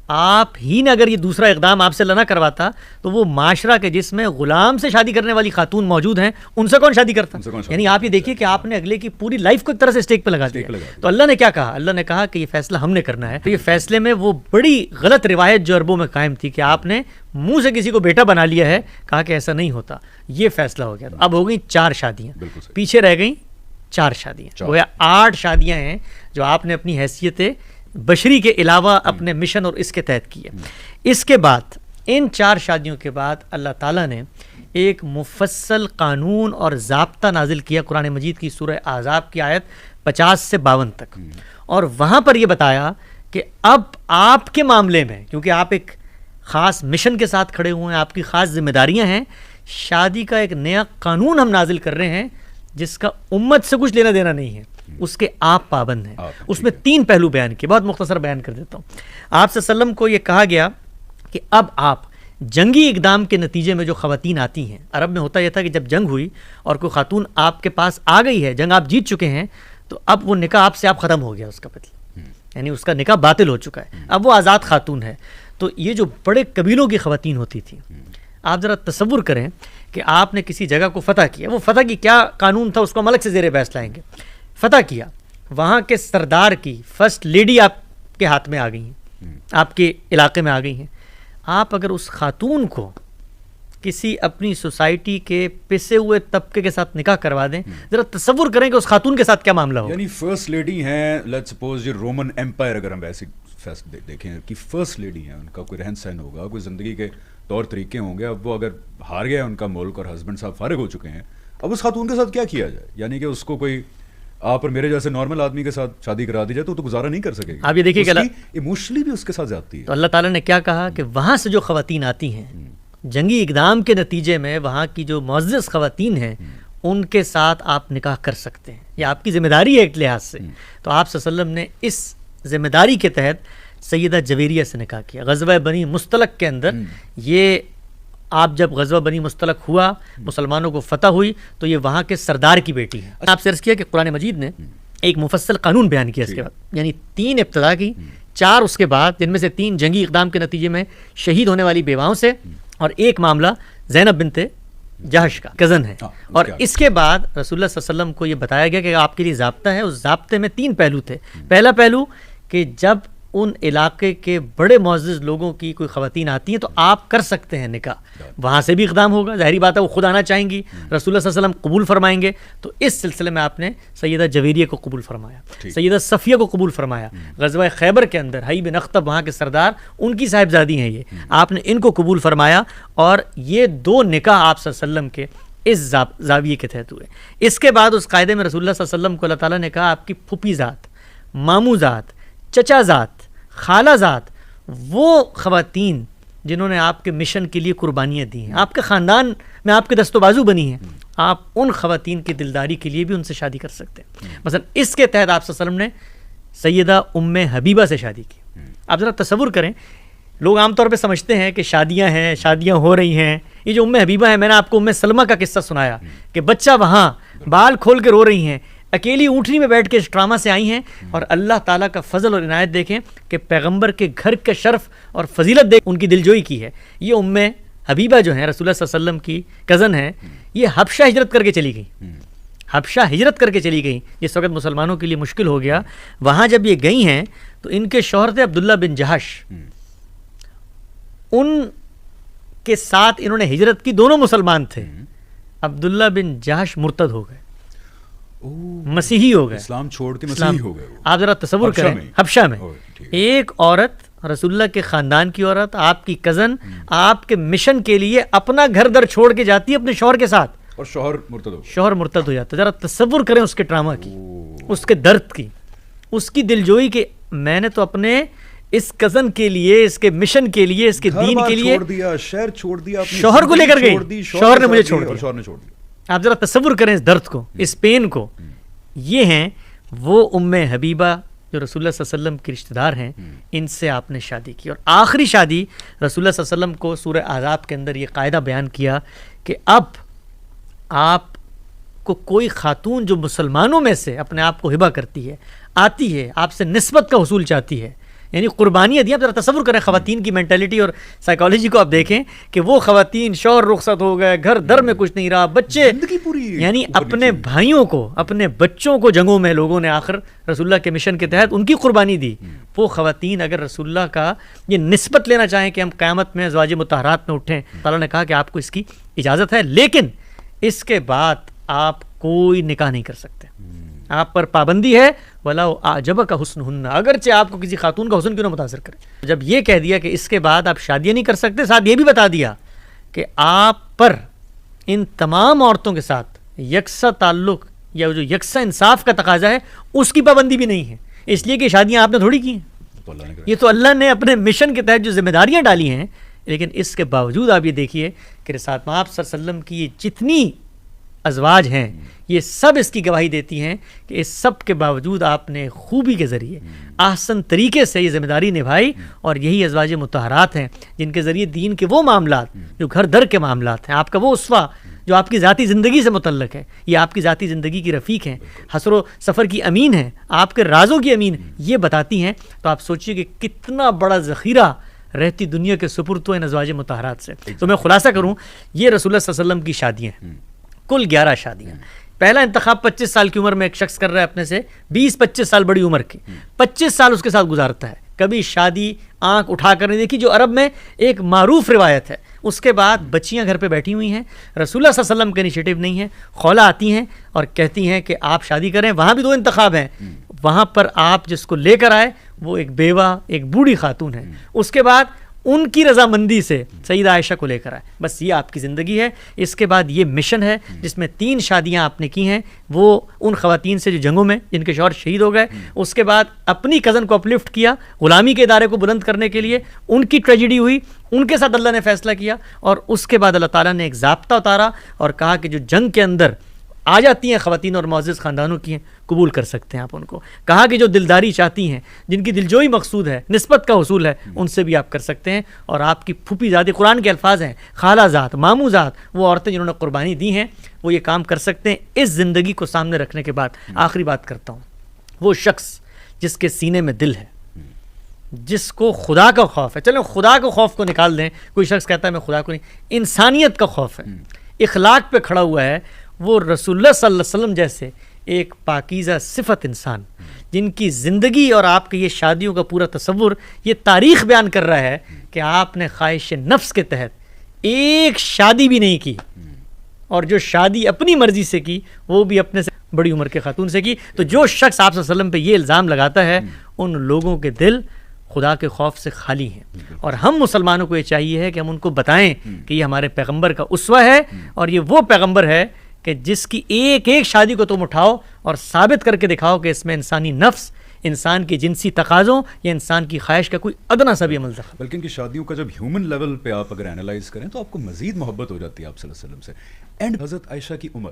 آپ ہی نے اگر یہ دوسرا اقدام آپ سے نہ کرواتا تو وہ معاشرہ کے جس میں غلام سے شادی کرنے والی خاتون موجود ہیں, ان سے کون شادی کرتا؟ یعنی آپ یہ دیکھیے کہ آپ نے اگلے کی پوری لائف کو ایک طرح سے اسٹیک پہ لگا دیا. تو اللہ نے کیا کہا؟ اللہ نے کہا کہ یہ فیصلہ ہم نے کرنا ہے. تو یہ فیصلے میں وہ بڑی غلط روایت جو عربوں میں قائم تھی کہ آپ نے منہ سے کسی کو بیٹا بنا لیا ہے, کہا کہ ایسا نہیں ہوتا, یہ فیصلہ ہو گیا. تو اب ہو گئی 4 شادیاں, پیچھے رہ گئیں 4 شادیاں, گویا 8 شادیاں ہیں جو آپ نے اپنی حیثیت بشری کے علاوہ اپنے مشن اور اس کے تحت کی ہے. اس کے بعد ان 4 شادیوں کے بعد اللہ تعالیٰ نے ایک مفصل قانون اور ضابطہ نازل کیا قرآن مجید کی سورہ احزاب کی آیت 50 سے 52 تک, اور وہاں پر یہ بتایا کہ اب آپ کے معاملے میں, کیونکہ آپ ایک خاص مشن کے ساتھ کھڑے ہوئے ہیں, آپ کی خاص ذمہ داریاں ہیں, شادی کا ایک نیا قانون ہم نازل کر رہے ہیں جس کا امت سے کچھ لینا دینا نہیں ہے, اس کے آپ پابند ہیں. اس میں 3 پہلو بیان کیے, بہت مختصر بیان کر دیتا ہوں. آپ صلی اللہ علیہ وسلم کو یہ کہا گیا کہ اب آپ جنگی اقدام کے نتیجے میں جو خواتین آتی ہیں, عرب میں ہوتا یہ تھا کہ جب جنگ ہوئی اور کوئی خاتون آپ کے پاس آ گئی ہے, جنگ آپ جیت چکے ہیں, تو اب وہ نکاح آپ سے آپ ختم ہو گیا, اس کا بدلہ یعنی اس کا نکاح باطل ہو چکا ہے, اب وہ آزاد خاتون ہے. تو یہ جو بڑے قبیلوں کی خواتین ہوتی تھیں, آپ ذرا تصور کریں کہ آپ نے کسی جگہ کو فتح کیا, وہ فتح کی کیا قانون تھا اس کو ہم الگ سے زیر بحث لائیں گے. فتح کیا, وہاں کے سردار کی فرسٹ لیڈی آپ کے ہاتھ میں آ گئی ہیں, آپ کے علاقے میں آ گئی ہیں. آپ اگر اس خاتون کو کسی اپنی سوسائٹی کے پسے ہوئے طبقے کے ساتھ نکاح کروا دیں, ذرا تصور کریں کہ اس خاتون کے ساتھ کیا معاملہ ہو. یعنی فرسٹ لیڈی ہیں, لیٹس سپوز یہ رومن ایمپائر اگر ہم ایسی دیکھیں کہ فرسٹ لیڈی ہیں, ان کا کوئی رہن سہن ہوگا, کوئی زندگی کے طور طریقے ہوں گے. اب وہ اگر ہار گیا ان کا ملک اور ہسبینڈ صاحب فارغ ہو چکے ہیں, اب اس خاتون کے ساتھ کیا کیا جائے؟ یعنی کہ اس کو کوئی آپ اور میرے جیسے نارمل آدمی کے ساتھ شادی کرا دی جائے تو گزارا نہیں کر سکے گی. آپ یہ دیکھیے کہ ایموشنلی بھی اس کے ساتھ جاتی ہے. تو اللہ تعالیٰ نے کیا کہا کہ وہاں سے جو خواتین آتی ہیں جنگی اقدام کے نتیجے میں, وہاں کی جو معزز خواتین ہیں ان کے ساتھ آپ نکاح کر سکتے ہیں, یہ آپ کی ذمہ داری ہے ایک لحاظ سے. تو آپ صلی اللہ علیہ وسلم نے اس ذمہ داری کے تحت سیدہ جویریہ سے نکاح کیا. غزوہ بنی مستلق کے اندر یہ آپ جب غزوہ بنی مستلق ہوا, مسلمانوں کو فتح ہوئی, تو یہ وہاں کے سردار کی بیٹی ہے. آپ سے عرض کیا کہ قرآن مجید نے ایک مفصل قانون بیان کیا اس کے بعد, یعنی 3 ابتدا کی, 4 اس کے بعد, جن میں سے 3 جنگی اقدام کے نتیجے میں شہید ہونے والی بیواؤں سے, اور ایک معاملہ زینب بنت جہش کا کزن ہے. اور اس کے بعد رسول اللہ صلی اللہ علیہ وسلم کو یہ بتایا گیا کہ آپ کے لیے ضابطہ ہے. اس ضابطے میں 3 پہلو تھے. پہلا پہلو کہ جب ان علاقے کے بڑے معزز لوگوں کی کوئی خواتین آتی ہیں تو آپ کر سکتے ہیں نکاح, وہاں سے بھی اقدام ہوگا, ظاہری بات ہے وہ خود آنا چاہیں گی, رسول اللہ صلی اللہ علیہ وسلم قبول فرمائیں گے. تو اس سلسلے میں آپ نے سیدہ جویریہ کو قبول فرمایا, سیدہ صفیہ کو قبول فرمایا. غزوہ خیبر کے اندر حی بن اخطب وہاں کے سردار, ان کی صاحبزادی ہیں یہ, آپ نے ان کو قبول فرمایا. اور یہ 2 نکاح آپ صلی اللہ علیہ وسلم کے اس زاویے کے تحت ہوئے. اس کے بعد اس قاعدے میں رسول اللہ صلی اللہ علیہ وسلم کو اللہ تعالیٰ نے کہا آپ کی پھوپھی ذات, ماموں ذات, چچا ذات, خالہ ذات, وہ خواتین جنہوں نے آپ کے مشن کے لیے قربانیاں دی ہیں, آپ کے خاندان میں آپ کے دست و بازو بنی ہیں, آپ ان خواتین کی دلداری کے لیے بھی ان سے شادی کر سکتے ہیں. مثلا اس کے تحت آپ صلی اللہ علیہ وسلم نے سیدہ ام حبیبہ سے شادی کی. آپ ذرا تصور کریں, لوگ عام طور پہ سمجھتے ہیں کہ شادیاں ہیں, شادیاں ہو رہی ہیں. یہ جو ام حبیبہ ہے, میں نے آپ کو ام سلمہ کا قصہ سنایا کہ بچہ وہاں بال کھول کے رو رہی ہیں, اکیلی اونٹنی میں بیٹھ کے اس ڈرامہ سے آئی ہیں, اور اللہ تعالیٰ کا فضل اور عنایت دیکھیں کہ پیغمبر کے گھر کے شرف اور فضیلت دیکھ ان کی دلجوئی کی ہے. یہ ام حبیبہ جو ہیں رسول اللہ صلی اللہ علیہ وسلم کی کزن ہیں, یہ حبشہ ہجرت کر کے چلی گئی. حبشہ ہجرت کر کے چلی گئی جس وقت مسلمانوں کے لیے مشکل ہو گیا. وہاں جب یہ گئی ہیں تو ان کے شوہر تھے عبداللہ بن جہش, ان کے ساتھ انہوں نے ہجرت کی, دونوں مسلمان تھے. عبداللہ بن جہش مرتد ہو گئے, مسیحی ہو گئے, اسلام چھوڑ کے مسیحی ہو گئے. آپ ذرا تصور کریں, حبشہ میں ایک عورت, رسول اللہ کے خاندان کی عورت, آپ کی کزن, آپ کے مشن کے لیے اپنا گھر در چھوڑ کے جاتی ہے اپنے شوہر کے ساتھ, اور شوہر مرتد ہو جاتا ہے. ذرا تصور کریں اس کے ڈرامہ کی, اس کے درد کی, اس کی دلجوئی کہ میں نے تو اپنے اس کزن کے لیے, اس کے مشن کے لیے, اس کے دین کے لیے شہر چھوڑ دیا, شوہر کو لے کر گئی, شوہر نے مجھے چھوڑ دیا. آپ ذرا تصور کریں اس درد کو, اس پین کو. یہ ہیں وہ ام حبیبہ جو رسول اللہ صلی اللہ علیہ وسلم کے رشتہ دار ہیں, ان سے آپ نے شادی کی. اور آخری شادی رسول اللہ صلی اللہ علیہ وسلم کو سورہ احزاب کے اندر یہ قاعدہ بیان کیا کہ اب آپ کو کوئی خاتون جو مسلمانوں میں سے اپنے آپ کو ہبہ کرتی ہے, آتی ہے, آپ سے نسبت کا حصول چاہتی ہے, یعنی قربانیاں دیا. ذرا تصور کریں خواتین کی مینٹیلٹی اور سائیکالوجی کو, آپ دیکھیں کہ وہ خواتین, شوہر رخصت ہو گئے, گھر در میں کچھ نہیں رہا, بچے, یعنی اپنے بھائیوں کو, اپنے بچوں کو جنگوں میں لوگوں نے آخر رسول اللہ کے مشن کے تحت ان کی قربانی دی. وہ خواتین اگر رسول اللہ کا یہ نسبت لینا چاہیں کہ ہم قیامت میں ازواج مطہرات میں اٹھیں, تعالیٰ نے کہا کہ آپ کو اس کی اجازت ہے, لیکن اس کے بعد آپ کوئی نکاح نہیں کر سکتے. آپ پر پابندی ہے, وَلَوْ أَعْجَبَكَ حُسْنُهُنَّ, اگرچہ آپ کو کسی خاتون کا حسن کیوں نہ متاثر کرے. جب یہ کہہ دیا کہ اس کے بعد آپ شادیاں نہیں کر سکتے, ساتھ یہ بھی بتا دیا کہ آپ پر ان تمام عورتوں کے ساتھ یکساں تعلق یا جو یکساں انصاف کا تقاضا ہے اس کی پابندی بھی نہیں ہے, اس لیے کہ شادیاں آپ نے تھوڑی کی ہیں, یہ تو اللہ نے اپنے مشن کے تحت جو ذمہ داریاں ڈالی ہیں. لیکن اس کے باوجود آپ یہ دیکھیے کہ رسالت مآب صلی اللہ علیہ وسلم کی یہ جتنی ازواج ہیں, یہ سب اس کی گواہی دیتی ہیں کہ اس سب کے باوجود آپ نے خوبی کے ذریعے احسن طریقے سے یہ ذمہ داری نبھائی, اور یہی ازواج مطہرات ہیں جن کے ذریعے دین کے وہ معاملات جو گھر در کے معاملات ہیں, آپ کا وہ اسوہ جو آپ کی ذاتی زندگی سے متعلق ہے, یہ آپ کی ذاتی زندگی کی رفیق ہیں, حسر و سفر کی امین ہیں, آپ کے رازوں کی امین, یہ بتاتی ہیں. تو آپ سوچیے کہ کتنا بڑا ذخیرہ رہتی دنیا کے سپرد ان ازواج مطہرات سے. تو میں خلاصہ کروں, یہ رسول اللہ صلی اللہ علیہ وسلم کی شادیاں ہیں, کل 11 شادیاں. پہلا انتخاب 25 سال کی عمر میں ایک شخص کر رہا ہے اپنے سے, 20-25 سال بڑی عمر کی, 25 سال اس کے ساتھ گزارتا ہے, کبھی شادی آنکھ اٹھا کر نہیں دیکھی, جو عرب میں ایک معروف روایت ہے. اس کے بعد بچیاں گھر پہ بیٹھی ہوئی ہیں, رسول اللہ صلی اللہ علیہ وسلم کا انیشیٹو نہیں ہے, خولہ آتی ہیں اور کہتی ہیں کہ آپ شادی کریں. وہاں بھی 2 انتخاب ہیں, وہاں پر آپ جس کو لے کر آئے وہ ایک بیوہ, ایک بوڑھی خاتون ہے, اس کے بعد ان کی رضامندی سے سیدہ عائشہ کو لے کر آئے. بس یہ آپ کی زندگی ہے. اس کے بعد یہ مشن ہے جس میں 3 شادیاں آپ نے کی ہیں, وہ ان خواتین سے جو جنگوں میں جن کے شوہر شہید ہو گئے. اس کے بعد اپنی کزن کو اپلفٹ کیا, غلامی کے ادارے کو بلند کرنے کے لیے, ان کی ٹریجڈی ہوئی, ان کے ساتھ اللہ نے فیصلہ کیا, اور اس کے بعد اللہ تعالیٰ نے ایک ضابطہ اتارا اور کہا کہ جو جنگ کے اندر آ جاتی ہیں خواتین اور معزز خاندانوں کی ہیں, قبول کر سکتے ہیں آپ ان کو. کہا کہ جو دلداری چاہتی ہیں, جن کی دلجوئی مقصود ہے, نسبت کا حصول ہے, ان سے بھی آپ کر سکتے ہیں. اور آپ کی پھوپھی ذاتی, قرآن کے الفاظ ہیں, خالہ ذات, ماموں ذات, وہ عورتیں جنہوں نے قربانی دی ہیں, وہ یہ کام کر سکتے ہیں. اس زندگی کو سامنے رکھنے کے بعد آخری بات کرتا ہوں, وہ شخص جس کے سینے میں دل ہے, جس کو خدا کا خوف ہے, چلو خدا کے خوف کو نکال دیں, کوئی شخص کہتا ہے میں خدا کو نہیں, انسانیت کا خوف ہے, اخلاق پہ کھڑا ہوا ہے, وہ رسول اللہ صلی اللہ علیہ وسلم جیسے ایک پاکیزہ صفت انسان, جن کی زندگی اور آپ کے یہ شادیوں کا پورا تصور, یہ تاریخ بیان کر رہا ہے کہ آپ نے خواہش نفس کے تحت ایک شادی بھی نہیں کی, اور جو شادی اپنی مرضی سے کی وہ بھی اپنے سے بڑی عمر کے خاتون سے کی. تو جو شخص آپ صلی اللہ علیہ وسلم پہ یہ الزام لگاتا ہے, ان لوگوں کے دل خدا کے خوف سے خالی ہیں. اور ہم مسلمانوں کو یہ چاہیے ہے کہ ہم ان کو بتائیں کہ یہ ہمارے پیغمبر کا اسوہ ہے, اور یہ وہ پیغمبر ہے کہ جس کی ایک ایک شادی کو تم اٹھاؤ اور ثابت کر کے دکھاؤ کہ اس میں انسانی نفس, انسان کے جنسی تقاضوں یا انسان کی خواہش کا کوئی ادنا سا بھی عمل دخل. بلکہ ان کی شادیوں کا جب ہیومن لیول پہ آپ اگر اینالائز کریں تو آپ کو مزید محبت ہو جاتی ہے آپ صلی اللہ علیہ وسلم سے. اینڈ حضرت عائشہ کی عمر,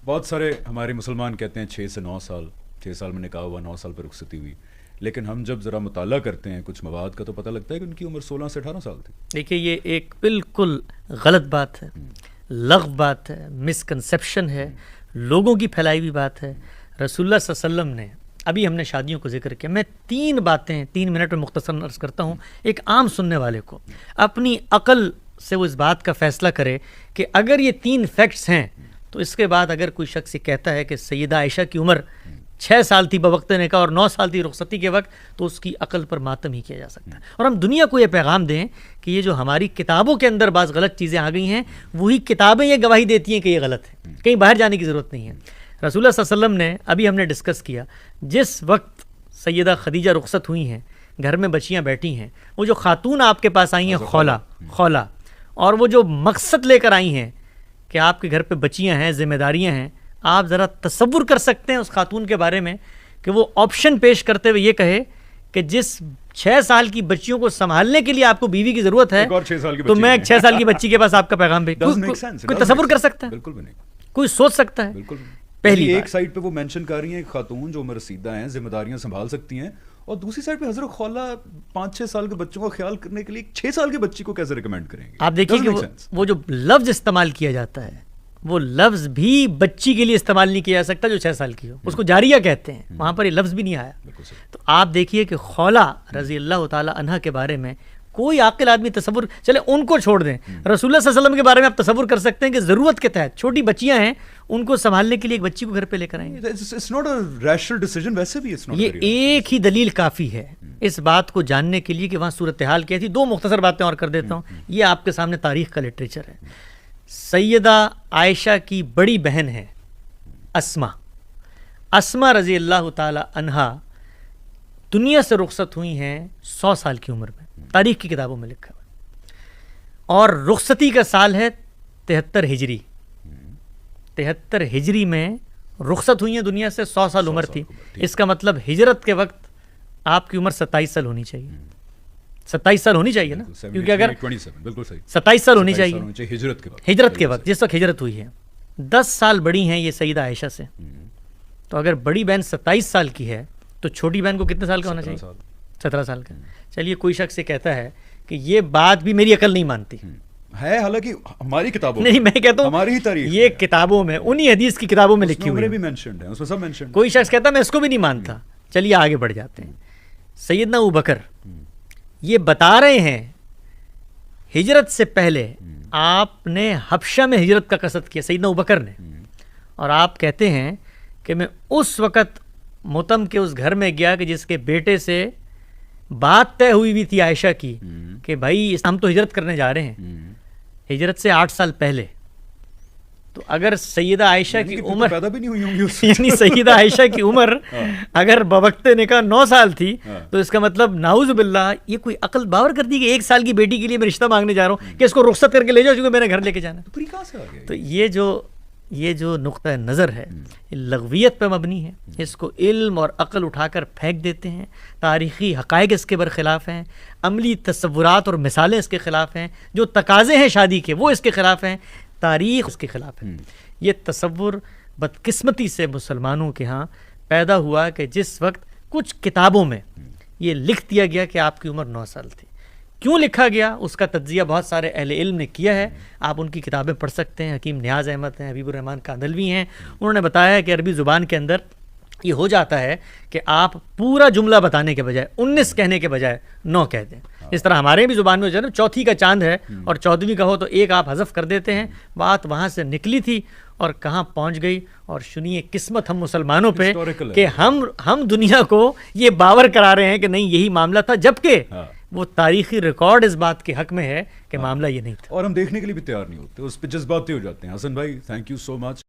بہت سارے ہمارے مسلمان کہتے ہیں 6 سے 9 سال, 6 سال میں نکاح ہوا, 9 سال پہ رخصتی ہوئی, لیکن ہم جب ذرا مطالعہ کرتے ہیں کچھ مواد کا تو پتہ لگتا ہے کہ ان کی عمر 16 سے 18 سال تھی. دیکھیے یہ ایک بالکل غلط بات ہے, لغو بات ہے, مسکنسیپشن ہے, لوگوں کی پھیلائی ہوئی بات ہے. رسول اللہ صلی اللہ علیہ وسلم نے, ابھی ہم نے شادیوں کو ذکر کیا, میں 3 باتیں 3 منٹ میں مختصر عرض کرتا ہوں, ایک عام سننے والے کو اپنی عقل سے وہ اس بات کا فیصلہ کرے کہ اگر یہ 3 فیکٹس ہیں تو اس کے بعد اگر کوئی شخص یہ کہتا ہے کہ سیدہ عائشہ کی عمر 6 سال تھی بوقت نکاح اور 9 سال تھی رخصتی کے وقت, تو اس کی عقل پر ماتم ہی کیا جا سکتا ہے. اور ہم دنیا کو یہ پیغام دیں کہ یہ جو ہماری کتابوں کے اندر بعض غلط چیزیں آ گئی ہیں, وہی کتابیں یہ گواہی دیتی ہیں کہ یہ غلط ہے, کہیں باہر جانے کی ضرورت نہیں ہے. رسول اللہ صلی اللہ علیہ وسلم نے, ابھی ہم نے ڈسکس کیا, جس وقت سیدہ خدیجہ رخصت ہوئی ہیں, گھر میں بچیاں بیٹھی ہیں, وہ جو خاتون آپ کے پاس آئی ہیں خولا, اور وہ جو مقصد لے کر آئی ہیں کہ آپ کے گھر پہ بچیاں ہیں, ذمہ داریاں ہیں, آپ ذرا تصور کر سکتے ہیں اس خاتون کے بارے میں کہ وہ آپشن پیش کرتے ہوئے یہ کہے کہ جس 6 سال کی بچیوں کو سنبھالنے کے لیے آپ کو بیوی کی ضرورت ہے تو میں 6 سال کی بچی کے پاس آپ کا پیغام بھیج. کوئی تصور کر سکتا ہے؟ بالکل بھی نہیں. کوئی سوچ سکتا ہے؟ بالکل. پہلی ایک سائڈ پہ وہ مینشن کر رہی ہیں ایک خاتون جو عمر رسیدہ ہیں, ذمہ داریاں سنبھال سکتی ہیں, اور دوسری سائڈ پہ حضرت خولہ 5-6 سال کے بچوں کا خیال کرنے کے لیے 6 سال کی بچی کو کیسے ریکمینڈ کریں گے؟ آپ دیکھیے کہ وہ جو لفظ استعمال کیا جاتا ہے, وہ لفظ بھی بچی کے لیے استعمال نہیں کیا جا سکتا جو 6 سال کی ہو, اس کو جاریہ کہتے ہیں, وہاں پر یہ لفظ بھی نہیں آیا. تو آپ دیکھیے کہ خولہ رضی اللہ تعالی عنہا کے بارے میں کوئی عاقل آدمی تصور, چلے ان کو چھوڑ دیں, رسول اللہ صلی اللہ علیہ وسلم کے بارے میں آپ تصور کر سکتے ہیں کہ ضرورت کے تحت چھوٹی بچیاں ہیں, ان کو سنبھالنے کے لیے ایک بچی کو گھر پہ لے کر آئیں گے. It's not a rational decision, ویسے بھی یہ ایک ہی دلیل کافی ہے اس بات کو جاننے کے لیے کہ وہاں صورتحال کیا تھی. 2 مختصر باتیں اور کر دیتا ہوں, یہ آپ کے سامنے تاریخ کا لٹریچر ہے. سیدہ عائشہ کی بڑی بہن ہے اسما رضی اللہ تعالی عنہا, دنیا سے رخصت ہوئی ہیں 100 سال کی عمر میں, تاریخ کی کتابوں میں لکھا ہوا, اور رخصتی کا سال ہے 73 ہجری. 73 ہجری میں رخصت ہوئی ہیں دنیا سے, 100 سال عمر تھی. اس کا مطلب ہجرت کے وقت آپ کی عمر 27 سال ہونی چاہیے. 27 سال ہونی چاہیے نا, کیونکہ اگر 27 سال ہونی چاہیے ہجرت کے وقت, جس وقت ہجرت ہوئی ہے. 10 سال بڑی ہیں یہ سیدہ عائشہ سے, تو اگر بڑی بہن 27 سال کی ہے تو چھوٹی بہن کو کتنے سال کا ہونا چاہیے؟ 17 سال کا. چلیے کوئی شخص یہ کہتا ہے کہ یہ بات بھی میری عقل نہیں مانتی ہے, حالانکہ ہماری کتابوں نہیں, میں کہتا ہوں ہماری ہی تاریخ, یہ کتابوں میں, انہی حدیث کی کتابوں میں لکھی ہوئی ہے. کوئی شخص کہتا ہے میں اس کو بھی نہیں مانتا. چلیے آگے بڑھ جاتے ہیں. سیدنا ابوبکر یہ بتا رہے ہیں ہجرت سے پہلے آپ نے حبشہ میں ہجرت کا قصد کیا, سیدنا ابوبکر نے, اور آپ کہتے ہیں کہ میں اس وقت متم کے اس گھر میں گیا کہ جس کے بیٹے سے بات طے ہوئی بھی تھی عائشہ کی کہ بھائی ہم تو ہجرت کرنے جا رہے ہیں, ہجرت سے 8 سال پہلے. تو اگر سیدہ عائشہ کی عمر پیدا بھی نہیں ہوئی ہوں گی, یعنی سیدہ عائشہ کی عمر اگر بوقت نکاح 9 سال تھی, تو اس کا مطلب نعوذ باللہ یہ کوئی عقل باور کرتی کہ 1 سال کی بیٹی کے لیے میں رشتہ مانگنے جا رہا ہوں کہ اس کو رخصت کر کے لے جاؤ کیونکہ میں نے گھر لے کے جانا. تو یہ جو نقطہ نظر ہے لغویت پہ مبنی ہے, اس کو علم اور عقل اٹھا کر پھینک دیتے ہیں. تاریخی حقائق اس کے برخلاف ہیں, عملی تصورات اور مثالیں اس کے خلاف ہیں, جو تقاضے ہیں شادی کے وہ اس کے خلاف ہیں, تاریخ اس کے خلاف ہے. یہ تصور بدقسمتی سے مسلمانوں کے ہاں پیدا ہوا کہ جس وقت کچھ کتابوں میں یہ لکھ دیا گیا کہ آپ کی عمر 9 سال تھی. کیوں لکھا گیا اس کا تجزیہ بہت سارے اہل علم نے کیا ہے, آپ ان کی کتابیں پڑھ سکتے ہیں. حکیم نیاز احمد ہیں, حبیب الرحمن کاندلوی ہیں, انہوں نے بتایا ہے کہ عربی زبان کے اندر یہ ہو جاتا ہے کہ آپ پورا جملہ بتانے کے بجائے 19 کہنے کے بجائے 9 کہہ دیں. اس طرح ہمارے بھی زبان میں جو ہے نا چوتھی کا چاند ہے اور 14ویں کا ہو تو 1 آپ حذف کر دیتے ہیں. بات وہاں سے نکلی تھی اور کہاں پہنچ گئی, اور سنیے قسمت ہم مسلمانوں پہ کہ ہم دنیا کو یہ باور کرا رہے ہیں کہ نہیں یہی معاملہ تھا, جبکہ وہ تاریخی ریکارڈ اس بات کے حق میں ہے کہ معاملہ یہ نہیں تھا, اور ہم دیکھنے کے لیے بھی تیار نہیں ہوتے, اس پہ جذباتی ہو جاتے ہیں. حسن بھائی تھینک یو سو مچ.